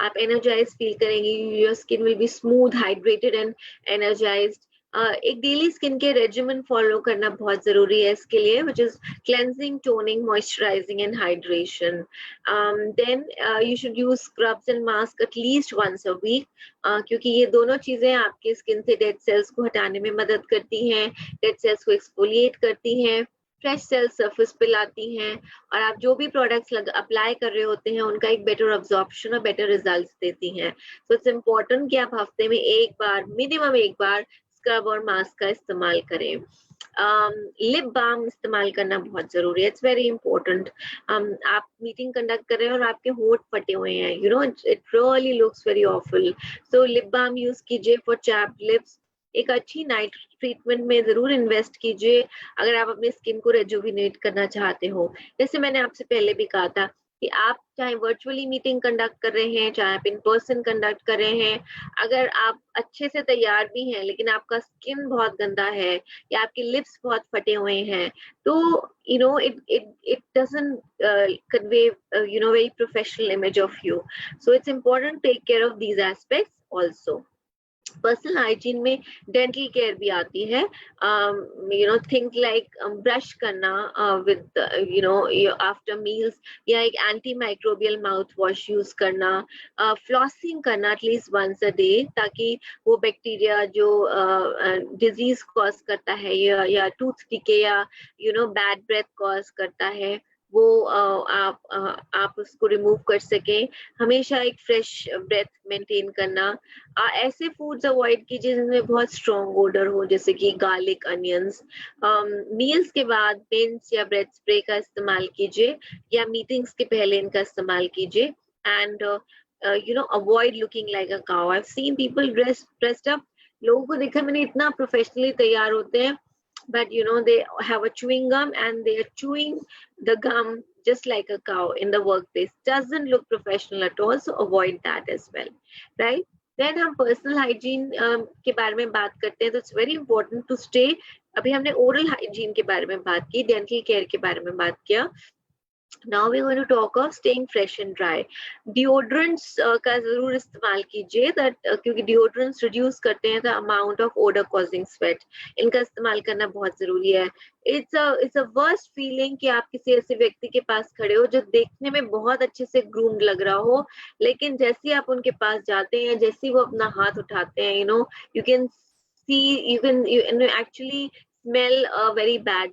आप एनर्जाइज फील करेंगे. Your skin will be smooth, hydrated and energised. एक daily skin care regiment follow करना बहुत जरूरी है इसके लिए, which is cleansing, toning, moisturizing and hydration. Then you should use scrubs and mask at least once a week, क्योंकि ये दोनों चीजें आपके स्किन से डेड सेल्स को हटाने में मदद करती हैं, डेड सेल्स को एक्सफोलिएट करती हैं, फ्रेश सेल्स सरफेस पे लाती हैं, और आप जो भी प्रोडक्ट्स अप्लाई कर रहे होते हैं उनका एक बेटर अब्जॉर्प्शन और बेटर रिजल्ट्स देती हैं. सो इट्स इम्पोर्टेंट कि आप हफ्ते में एक बार, मिनिमम एक बार स्क्रब और मास्क का इस्तेमाल करें. लिप बाम इस्तेमाल करना बहुत जरूरी है. It's very important. आप मीटिंग कंडक्ट कर रहे हैं और आपके होंठ फटे हुए हैं, it really looks very awful. So lip balm use कीजिए फॉर चैप्ड लिप्स. एक अच्छी नाइट ट्रीटमेंट में जरूर इन्वेस्ट कीजिए अगर आप अपनी स्किन को रेजुविनेट करना चाहते हो. जैसे मैंने आपसे पहले भी कहा था कि आप चाहे वर्चुअली मीटिंग कंडक्ट कर रहे हैं, चाहे आप इन पर्सन कंडक्ट कर रहे हैं, अगर आप अच्छे से तैयार भी हैं लेकिन आपका स्किन बहुत गंदा है या आपके लिप्स बहुत फटे हुए हैं, तो it doesn't convey very professional image of you. So it's important to take care of these aspects also. Personal hygiene में डेंटल केयर भी आती है. थिंग्स लाइक ब्रश करना विद आफ्टर मील्स, या एक anti microbial mouth wash use करना, flossing करना at least once a day, ताकि वो बैक्टीरिया जो डिजीज कॉज करता है या टूथ डिके या बैड ब्रेथ कॉज करता है, वो आप उसको रिमूव कर सकें. हमेशा एक फ्रेश ब्रेथ मेंटेन करना. ऐसे फूड्स अवॉइड कीजिए जिनमें बहुत स्ट्रॉन्ग ओडर हो, जैसे कि गार्लिक, अनियंस. मील्स के बाद मिंट्स या ब्रेथ स्प्रे का इस्तेमाल कीजिए, या मीटिंग्स के पहले इनका इस्तेमाल कीजिए. And avoid looking like a cow. I have seen people dressed up. लोगों को देखा मैंने, इतना प्रोफेशनली तैयार होते हैं, but they have a chewing gum and they are chewing the gum just like a cow in the workplace. Doesn't look professional at all, so avoid that as well, right? Then हम personal hygiene के बारे में बात करते हैं, तो it's very important to stay. अभी हमने oral hygiene के बारे में बात की, dental care के बारे में बात किया. Now we're going to talk of staying fresh and dry. Deodorants का जरूर इस्तेमाल कीजिए, क्योंकि deodorants reduce करते हैं the amount of odor causing sweat. इनका इस्तेमाल करना बहुत जरूरी है. It's a worst feeling कि आप किसी ऐसे व्यक्ति के पास खड़े हो जो देखने में बहुत अच्छे से groomed लग रहा हो, लेकिन जैसे ही आप उनके पास जाते हैं, जैसे ही वो अपना हाथ उठाते हैं, you can see, you can actually smell a very bad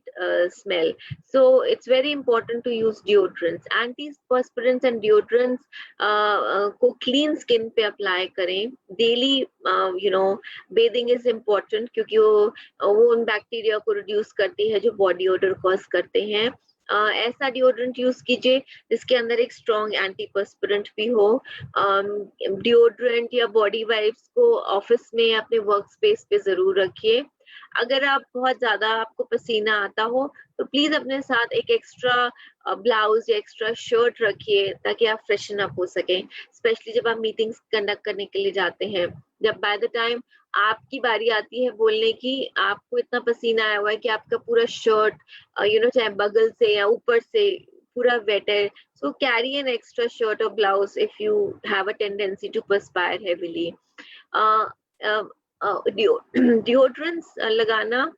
smell. So it's very important to use deodorants. Antiperspirants and deodorants को clean skin पे apply करें. Daily bathing is important, क्योंकि वो उन बैक्टीरिया को reduce करती है जो body odor cause करते हैं. ऐसा डिओड्रेंट यूज कीजिए जिसके अंदर एक स्ट्रॉन्ग एंटीपर्स्पिरेंट भी हो. डिओड्रेंट या बॉडी वाइप्स को ऑफिस में अपने वर्क स्पेस पे जरूर रखिए. अगर आप बहुत ज्यादा आपको पसीना आता हो तो प्लीज अपने साथ एक एक्स्ट्रा ब्लाउज या एक्स्ट्रा शर्ट रखिए ताकि आप फ्रेशन अप हो सकें, स्पेशली जब आप मीटिंग्स कंडक्ट करने के लिए जाते हैं. जब बाय द टाइम आपकी बारी आती है बोलने की, आपको इतना पसीना आया हुआ है कि आपका पूरा शर्ट चाहे बगल से या ऊपर से पूरा वेट है. So carry an extra shirt or blouse if you have a tendency to perspire heavily. Deodorants लगाना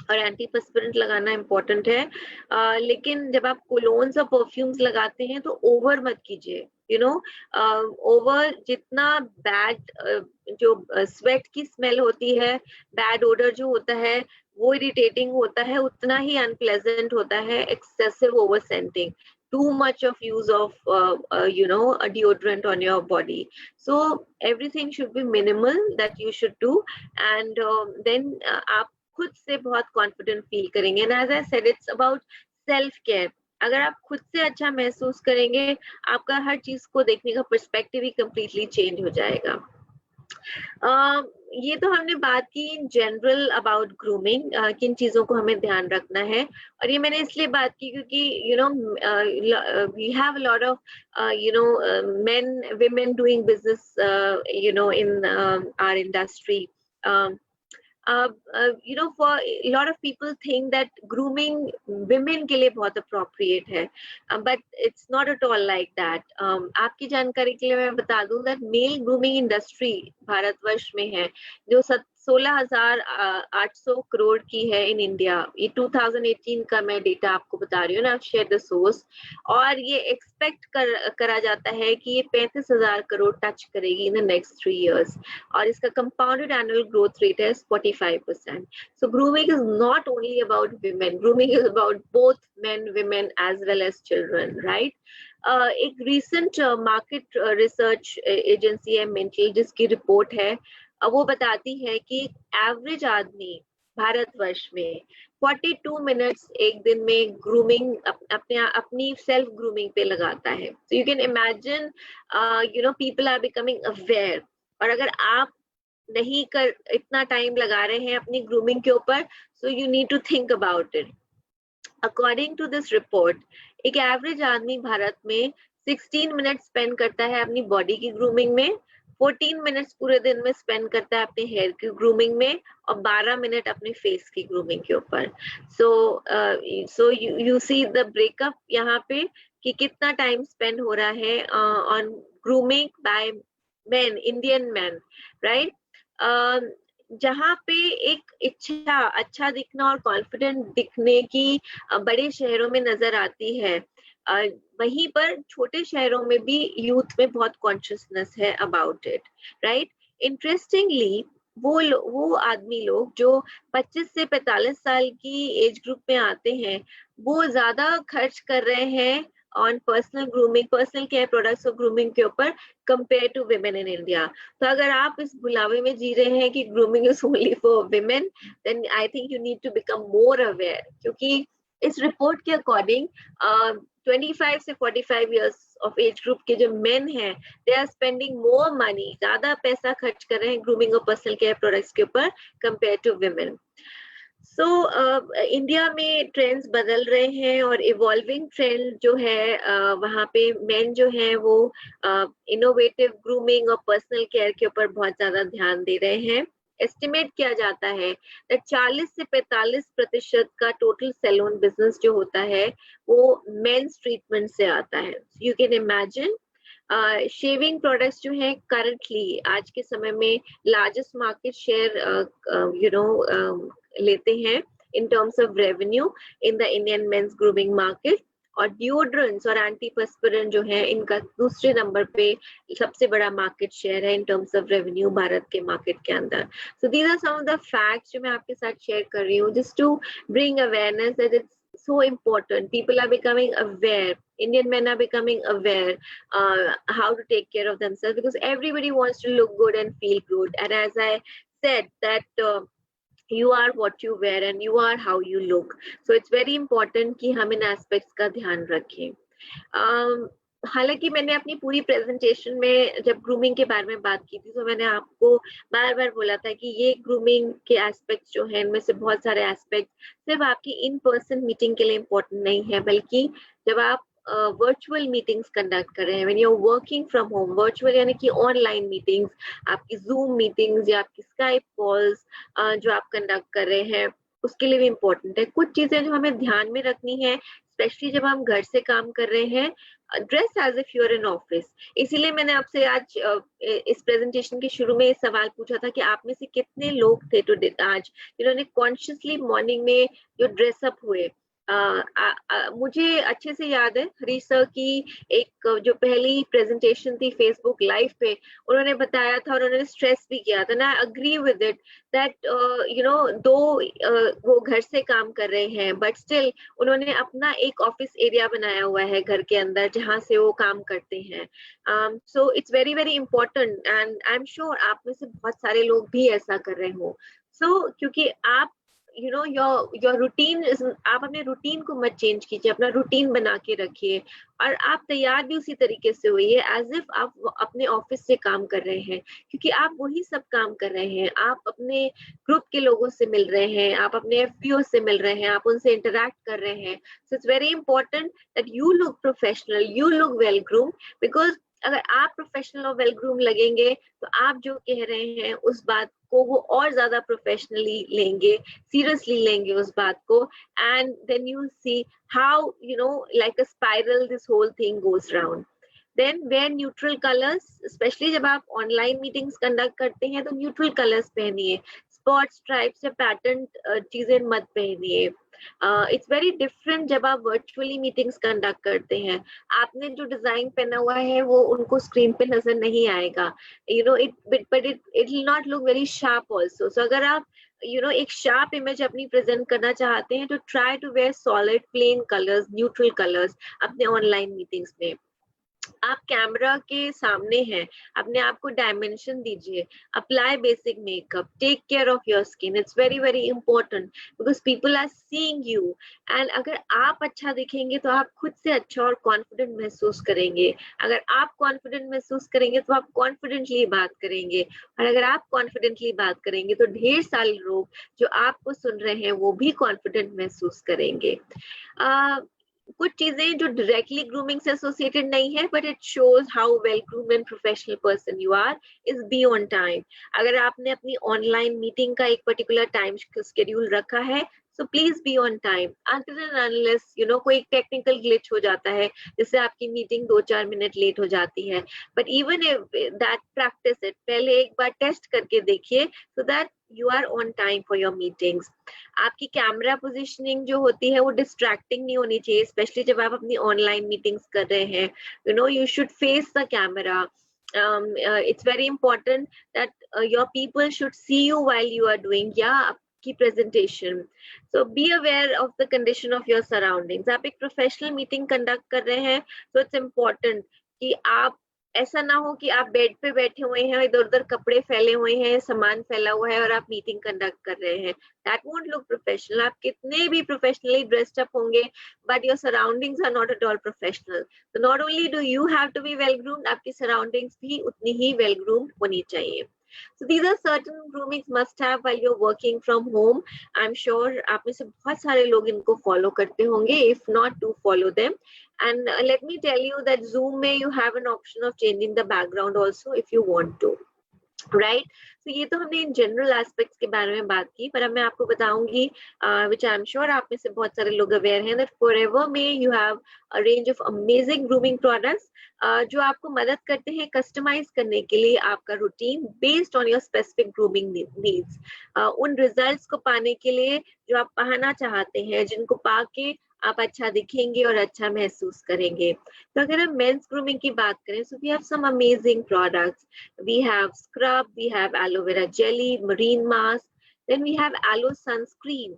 और एंटीपर्स्पिरेंट लगाना इम्पोर्टेंट है, लेकिन जब आप कोलोन्स और परफ्यूम्स लगाते हैं तो ओवर मत कीजिए, यू नो। ओवर जितना बैड जो स्वेट की स्मेल होती है, बैड ओडर जो होता है वो इरिटेटिंग होता है, उतना ही अनप्लेजेंट होता है excessive over scenting, too much of use of a deodorant on your body. So everything should be minimal that you should do, and then आप खुद से बहुत कॉन्फिडेंट फील करेंगे। And as I said, it's about self care. अगर आप खुद से अच्छा महसूस करेंगे, आपका हर चीज को देखने का पर्सपेक्टिव ही कंप्लीटली चेंज हो जाएगा। ये तो हमने बात की इन जनरल अबाउट ग्रूमिंग, किन चीजों को हमें ध्यान रखना है, और ये मैंने इसलिए बात की क्योंकि we have a lot of men women doing business in our industry. For a lot of people think that grooming women के लिए बहुत appropriate है, but it's not at all like that. आपकी जानकारी के लिए मैं बता दूं that male grooming industry Bharatvarsh में है जो 16,800 करोड़ की है इन इंडिया। ये 2018 का मैं डेटा आपको बता रही हूँ ना, शेयर द सोर्स। और ये एक्सपेक्ट करा जाता है कि ये 35,000 करोड़ टच करेगी इन द नेक्स्ट 3 years, और इसका कंपाउंडेड एनुअल ग्रोथ रेट है 45%. So grooming is not only about women, grooming is about both men, women as well as children, right? एक recent market research एजेंसी है mental, जिसकी report है, वो बताती है कि एवरेज आदमी भारतवर्ष में 42 मिनट्स एक दिन में ग्रूमिंग अपनी सेल्फ ग्रूमिंग पे लगाता है। So you can imagine people are becoming aware. और अगर आप नहीं इतना टाइम लगा रहे हैं अपनी ग्रूमिंग के ऊपर, so you need to think about it. According to this report, एक एवरेज आदमी भारत में 16 मिनट स्पेंड करता है अपनी बॉडी की ग्रूमिंग में, 14 मिनट्स पूरे दिन में स्पेंड करता है अपने हेयर की ग्रूमिंग में, और 12 मिनट अपने फेस की ग्रूमिंग के ऊपर। So you see the breakup यहाँ पे कि कितना टाइम स्पेंड हो रहा है on grooming by men, Indian man, right. जहाँ पे एक इच्छा अच्छा दिखना और कॉन्फिडेंट दिखने की बड़े शहरों में नजर आती है, वहीं पर छोटे शहरों में भी यूथ में बहुत कॉन्शियसनेस है अबाउट इट, राइट। इंटरेस्टिंगली वो आदमी लोग जो 25 से 45 साल की एज ग्रुप में आते हैं, वो ज्यादा खर्च कर रहे हैं on personal grooming, personal care products और ग्रूमिंग के ऊपर compare to women in India. तो अगर आप इस बुलावे में जी रहे हैं कि grooming is only for women, then I think you need to become more aware, क्योंकि इस रिपोर्ट के अकॉर्डिंग 25 से 45 इयर्स ऑफ एज ग्रुप के जो मेन हैं, they are spending more money, ज्यादा पैसा खर्च कर रहे हैं ग्रूमिंग और पर्सनल केयर प्रोडक्ट्स के ऊपर compare to women. So India में ट्रेंड्स बदल रहे हैं, और इवॉल्विंग ट्रेंड जो है वहाँ पे मेन जो है वो इनोवेटिव ग्रूमिंग और पर्सनल केयर के ऊपर बहुत ज्यादा ध्यान दे रहे हैं। एस्टिमेट किया जाता है that 40 से 45% का टोटल सैलून बिजनेस जो होता है वो मेंस ट्रीटमेंट से आता है। You can imagine shaving products जो है करंटली आज के समय में लार्जेस्ट मार्केट शेयर लेते हैं इन terms of revenue in the Indian mains grooming market. और डिओड्रेंट्स और एंटीपर्स्पिरेंट जो है, इनका दूसरे नंबर पे सबसे बड़ा मार्केट शेयर है in terms of revenue Bharat के मार्केट के अंदर। So these are some of the facts जो मैं आपके साथ शेयर कर रही हूँ, just to bring awareness that it's so important. People are becoming aware. Indian men are becoming aware how to take care of themselves, because everybody wants to look good and feel good. And as I said that you are what you wear and you are how you look. So it's very important कि हम इन aspects का ध्यान रखें। हालांकि मैंने अपनी पूरी presentation में जब ग्रूमिंग के बारे में बात की थी, तो मैंने आपको बार बार बोला था कि ये ग्रूमिंग के एस्पेक्ट्स जो हैं, इनमें से बहुत सारे एस्पेक्ट सिर्फ आपकी इन पर्सन मीटिंग के लिए इम्पोर्टेंट नहीं है, बल्कि जब आप वर्चुअल मीटिंग्स कंडक्ट कर रहे हैं, when you are working from home, virtual यानी कि ऑनलाइन मीटिंग्स, आपकी जूम मीटिंग्स या आपकी स्काइप कॉल्स जो आप कंडक्ट कर रहे हैं, उसके लिए भी इम्पोर्टेंट है। कुछ चीजें जो हमें ध्यान में रखनी है, स्पेशली जब हम घर से काम कर रहे हैं, dress as if you are in office. इसीलिए मैंने आपसे आज इस प्रेजेंटेशन के शुरू में ये सवाल पूछा था कि आप में से कितने लोग थे टुडे आज जिन्होंने कॉन्शियसली मॉर्निंग में जो ड्रेसअप हुए। मुझे अच्छे से याद है हरीश सर की एक जो पहली प्रेजेंटेशन थी फेसबुक लाइव पे, उन्होंने बताया था और उन्होंने स्ट्रेस भी किया था, ना अग्री विद इट दैट दो वो घर से काम कर रहे हैं बट स्टिल उन्होंने अपना एक ऑफिस एरिया बनाया हुआ है घर के अंदर जहां से वो काम करते हैं। सो it's very very important and I am sure आप में से बहुत सारे लोग भी ऐसा कर रहे हो। क्योंकि आप योर रूटीन, आप अपने रूटीन को मत चेंज कीजिए, अपना रूटीन बना के रखिए और आप तैयार भी उसी तरीके से होइए एज इफ आप अपने ऑफिस से काम कर रहे हैं, क्योंकि आप वही सब काम कर रहे हैं। आप अपने ग्रुप के लोगों से मिल रहे हैं, आप अपने एफपीओ से मिल रहे हैं, आप उनसे इंटरेक्ट कर रहे हैं। सो it's very important that you look professional, you look well groomed, because अगर आप प्रोफेशनल और वेल ग्रूम लगेंगे तो आप जो कह रहे हैं उस बात को वो और ज्यादा प्रोफेशनली लेंगे, सीरियसली लेंगे उस बात को, and then you see how like a spiral this whole thing goes round. Then wear neutral colours, specially जब आप ऑनलाइन मीटिंग्स कंडक्ट करते हैं तो न्यूट्रल कलर्स पहनिए, स्पॉट स्ट्राइप्स या पैटर्न चीजें मत पहनिए। इट्स वेरी डिफरेंट जब आप वर्चुअली मीटिंग्स कंडक्ट करते हैं, आपने जो डिजाइन पहना हुआ है वो उनको स्क्रीन पे नजर नहीं आएगा, it will not look very sharp also. So अगर आप एक शार्प इमेज अपनी प्रेजेंट करना चाहते हैं तो try to wear solid plain colours, neutral colours अपने ऑनलाइन मीटिंग्स में। आप कैमरा के सामने हैं, अपने आप को डायमेंशन दीजिए, apply basic makeup, take care of your skin, it's very very important because people are seeing you. And अगर आप अच्छा दिखेंगे तो आप खुद से अच्छा और कॉन्फिडेंट महसूस करेंगे, अगर आप कॉन्फिडेंट महसूस करेंगे तो आप कॉन्फिडेंटली बात करेंगे, और अगर आप कॉन्फिडेंटली बात करेंगे तो ढेर सारे लोग जो आपको सुन रहे हैं वो भी कॉन्फिडेंट महसूस करेंगे। कुछ चीजें जो डायरेक्टली ग्रूमिंग से एसोसिएटेड नहीं है but it shows how well groomed and professional person you are, is be on time. अगर आपने अपनी ऑनलाइन मीटिंग का एक पर्टिकुलर टाइम शेड्यूल रखा है so please be on time until and unless कोई टेक्निकल ग्लिच हो जाता है जिससे आपकी मीटिंग 2-4 मिनट लेट हो जाती है, but even that practice it, पहले एक बार टेस्ट करके देखिए so that you are on time for your meetings। आपकी कैमरा पोजीशनिंग जो होती है वो डिस्ट्रैक्टिंग नहीं होनी चाहिए, स्पेशली जब आप अपनी ऑनलाइन मीटिंग्स कर रहे हैं। you should face the camera। It's very important that your people should see you while you are doing की presentation। So be aware of the condition of your surroundings। आप एक professional meeting conduct कर रहे हैं तो it's important कि आप ऐसा ना हो कि आप बेड पे बैठे हुए हैं, इधर उधर कपड़े फैले हुए हैं, सामान फैला हुआ है और आप मीटिंग कंडक्ट कर रहे हैं। That won't look professional. आप कितने भी प्रोफेशनली ड्रेस्ड अप होंगे but your surroundings are not at all professional. तो not only do you have to be well groomed, आपकी सराउंडिंग्स भी उतनी ही वेल ग्रूम्ड होनी चाहिए। So these are certain groomings must have while you're working from home। I'm sure आप में से बहुत सारे लोग इनको follow करते होंगे, if not do follow them। And let me tell you that Zoom में you have an option of changing the background also if you want to, right? So ये तो हमने इन जनरल एस्पेक्ट्स के बारे में बात की, पर अब मैं आपको बताऊंगी which I'm sure आप में से बहुत सारे लोग अवेयर हैं that Forever में you have a range of amazing grooming products जो आपको मदद करते हैं कस्टमाइज करने के लिए आपका routine based on your specific grooming needs. उन रिजल्ट्स को पाने के लिए जो आप पाना चाहते हैं, जिनको पाके आप अच्छा दिखेंगे और अच्छा महसूस करेंगे। तो अगर हम मेंस ग्रूमिंग की बात करें, so we have some amazing products। We have scrub, we have aloe vera jelly, marine mask, then we have aloe sunscreen,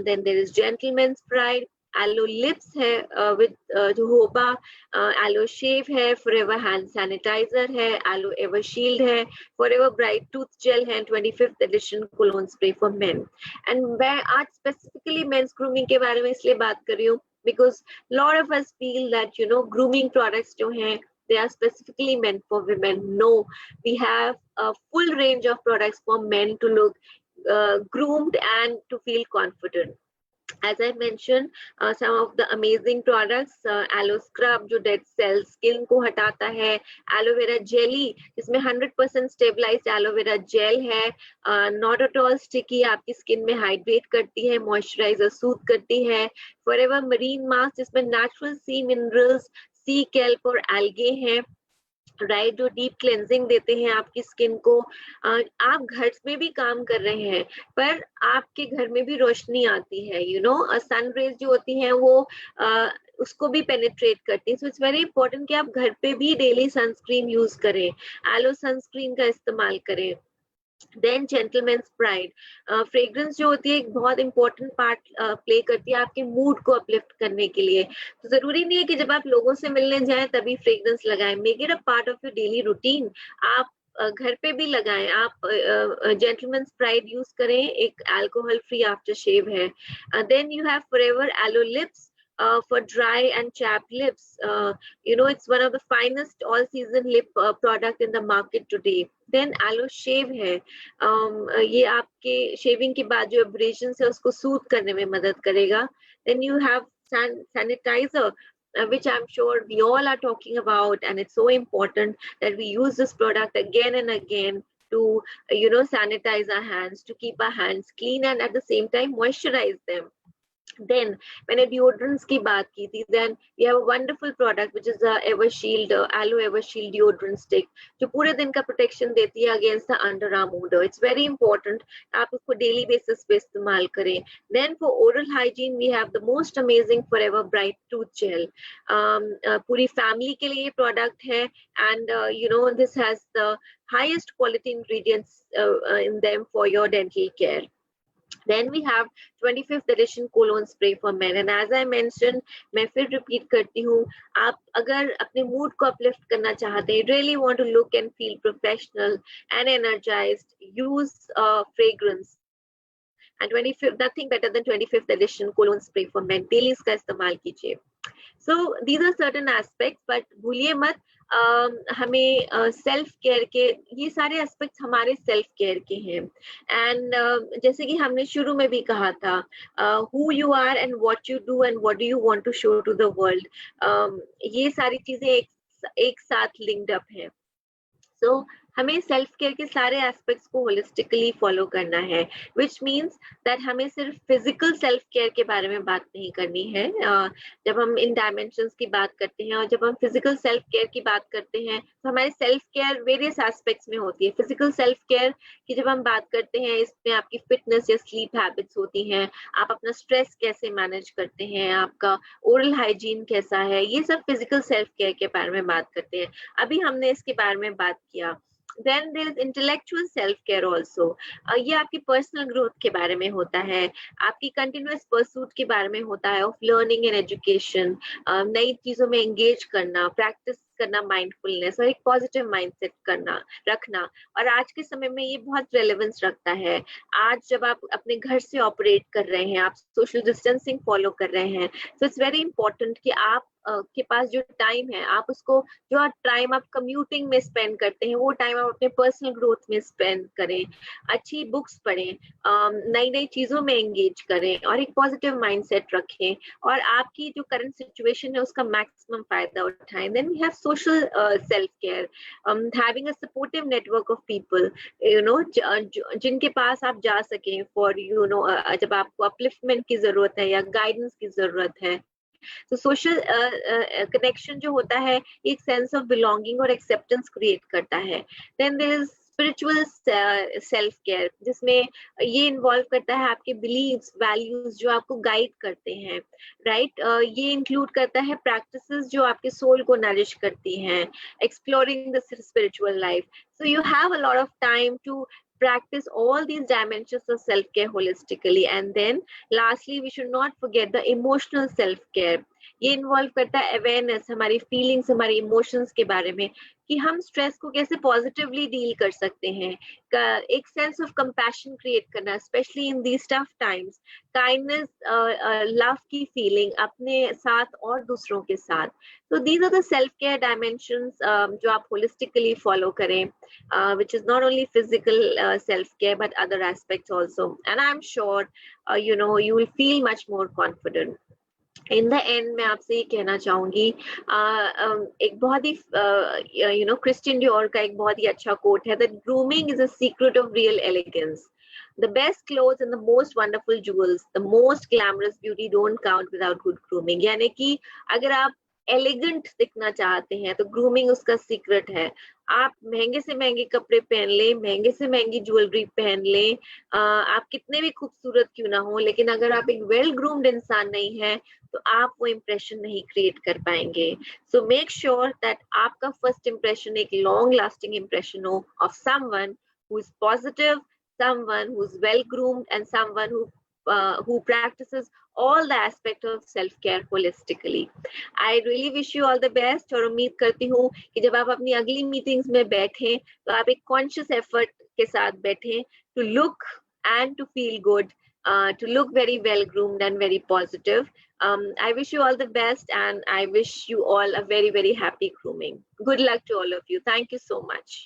then there is gentleman's pride, aloe lips है with jojoba, aloe shave है, forever hand sanitizer है, aloe ever shield है, forever bright tooth gel है, 25th edition cologne spray for men। and मैं आज specifically men's grooming के बारे में इसलिए बात कर रही हूँ because lot of us feel that grooming products जो हैं they are specifically meant for women। No, we have a full range of products for men to look groomed and to feel confident। As I mentioned, some of the amazing products, aloe scrub जो dead cells skin को हटाता है, aloe vera jelly जिसमें 100% stabilized aloe vera gel है, not at all sticky, आपकी skin में hydrate करती है, moisturizer soothe करती है, forever marine mask जिसमें natural sea minerals, sea kelp और algae है, राइट, जो डीप क्लेंजिंग देते हैं आपकी स्किन को। आप घर में भी काम कर रहे हैं पर आपके घर में भी रोशनी आती है, यू नो, सन रेज जो होती हैं वो उसको भी पेनिट्रेट करती है। सो इट्स वेरी इंपॉर्टेंट कि आप घर पे भी डेली सनस्क्रीन यूज करें, एलो सनस्क्रीन का इस्तेमाल करें। देन जेंटलमैन्स प्राइड फ्रेग्रेंस जो होती है एक बहुत इंपॉर्टेंट पार्ट प्ले करती है आपके मूड को अपलिफ्ट करने के लिए। तो जरूरी नहीं है कि जब आप लोगों से मिलने जाएं तभी फ्रेग्रेंस लगाएं, make it a part of your daily routine. आप घर पे भी लगाएं, आप जेंटलमैन्स प्राइड यूज करें, एक अल्कोहल फ्री आफ्टर शेव है। Then you have forever aloe lips for dry and chapped lips. You know, it's one of the finest all season lip product in the market today. Then aloe shave है, ये आपके shaving के बाद जो abrasion है उसको soothe करने में मदद करेगा। Then you have sanitizer, which I'm sure we all are talking about, and it's so important that we use this product again and again to, you know, sanitize our hands, to keep our hands clean and at the same time moisturize them. Then मैंने deodorants की बात की थी, then we have a wonderful product which is the Evershield aloe Evershield deodorant stick जो पूरे दिन का protection देती है against the underarm odor. It's very important आप उसको daily basis पे इस्तेमाल करें। Then for oral hygiene we have the most amazing Forever Bright tooth gel. पूरी family के लिए ये product है, and you know, this has the highest quality ingredients in them for your dental care. Then we have 25th edition cologne spray for men, and as I mentioned, मैं फिर repeat करती हूँ, आप अगर अपने mood को uplift करना चाहते हैं, really want to look and feel professional and energized, use fragrance. And 25th, nothing better than 25th edition cologne spray for men. Daily इसका इस्तेमाल कीजिए. So these are certain aspects, but भूलिए मत हमें सेल्फ केयर के ये सारे aspects हमारे सेल्फ केयर के हैं। एंड जैसे कि हमने शुरू में भी कहा था, who you are and what you do and what do you want to show to the world, ये सारी चीजें एक साथ लिंक्ड अप हैं। सो हमें सेल्फ केयर के सारे एस्पेक्ट्स को होलिस्टिकली फॉलो करना है, विच मीन्स दैट हमें सिर्फ फिजिकल सेल्फ केयर के बारे में बात नहीं करनी है। जब हम इन डायमेंशंस की बात करते हैं और जब हम फिजिकल सेल्फ केयर की बात करते हैं तो हमारे सेल्फ केयर वेरियस एस्पेक्ट्स में होती है। फिजिकल सेल्फ केयर की जब हम बात करते हैं, इसमें आपकी फिटनेस या स्लीप हैबिट्स होती हैं, आप अपना स्ट्रेस कैसे मैनेज करते हैं, आपका ओरल हाइजीन कैसा है, ये सब फिजिकल सेल्फ केयर के बारे में बात करते हैं। अभी हमने इसके बारे में बात किया। Then there is intellectual self care also. ये आपकी पर्सनल ग्रोथ के बारे में होता है, आपकी कंटिन्यूअस परसूट के बारे में होता है ऑफ लर्निंग एंड एजुकेशन, नई चीजों में एंगेज करना, प्रैक्टिस करना, माइंडफुलनेस और एक पॉजिटिव माइंडसेट करना रखना। और आज के समय में ये बहुत रेलेवेंस रखता है। आज जब आप अपने घर से ऑपरेट कर रहे हैं, आप सोशल डिस्टेंसिंग फॉलो कर रहे हैं, तो इट्स वेरी इंपॉर्टेंट कि आप के पास जो टाइम है, आप उसको, जो टाइम आप कम्यूटिंग में स्पेंड करते हैं, वो टाइम आप अपने पर्सनल ग्रोथ में स्पेंड करें, अच्छी बुक्स पढ़ें, नई नई चीजों में एंगेज करें और एक पॉजिटिव माइंडसेट रखें और आपकी जो करंट सिचुएशन है उसका मैक्सिमम फायदा उठाएं। Then we have social self care, having a supportive network of people, you know, जिनके पास आप जा सकें फॉर, यू नो, जब आपको अपलिफ्टमेंट की जरूरत है या गाइडेंस की जरूरत है। तो सोशल कनेक्शन जो होता है एक सेंस ऑफ बिलोंगिंग और एक्सेप्टेंस क्रिएट करता है। Then there is spiritual self care, जिसमें ये इन्वॉल्व करता है आपके बिलीव्स, वैल्यूज जो आपको गाइड करते हैं, राइट। ये इंक्लूड करता है प्रैक्टिसेस जो आपके सोल को नरिश करती हैं, exploring the spiritual life. So you have a lot of time to practice all these dimensions of self-care holistically. And then lastly, we should not forget the emotional self-care. ये involve करता है awareness, हमारी feelings, हमारी emotions के बारे में, कि हम स्ट्रेस को कैसे पॉजिटिवली डील कर सकते हैं, एक सेंस ऑफ कंपैशन क्रिएट करना, specially in these tough times, kindness, love की फीलिंग अपने साथ और दूसरों के साथ। तो these are the self care dimensions जो आप होलिस्टिकली फॉलो करें, which is not only physical self-care but other aspects also, and I'm sure you will feel much more confident. In the end मैं आपसे ये कहना चाहूंगी, एक बहुत ही क्रिस्टियन डियोर का एक बहुत ही अच्छा कोट है, that grooming is a secret of real elegance. The best clothes and the most wonderful jewels, the most glamorous beauty don't count without good grooming. यानी कि अगर आप एलिगेंट दिखना चाहते हैं तो ग्रूमिंग उसका सीक्रेट है. आप महंगे से महंगे कपड़े पहन लें, महंगे से महंगी ज्वेलरी पहन लें, आप कितने भी खूबसूरत क्यों ना हो, लेकिन अगर आप एक वेल ग्रूम्ड इंसान नहीं है तो आप वो इम्प्रेशन नहीं क्रिएट कर पाएंगे. सो मेक श्योर दैट आपका फर्स्ट इम्प्रेशन एक लॉन्ग लास्टिंग इम्प्रेशन हो of someone who is positive, someone who's well groomed, and someone who practices all the aspect of self-care holistically. I really wish you all the best और उम्मीद करती हूँ कि जब आप अपनी अगली मीटिंग्स में बैठें तो आप एक कॉन्शियस एफर्ट के साथ बैठें to look and to feel good, to look very well groomed and very positive. I wish you all the best, and I wish you all a very, very happy grooming. Good luck to all of you. Thank you so much.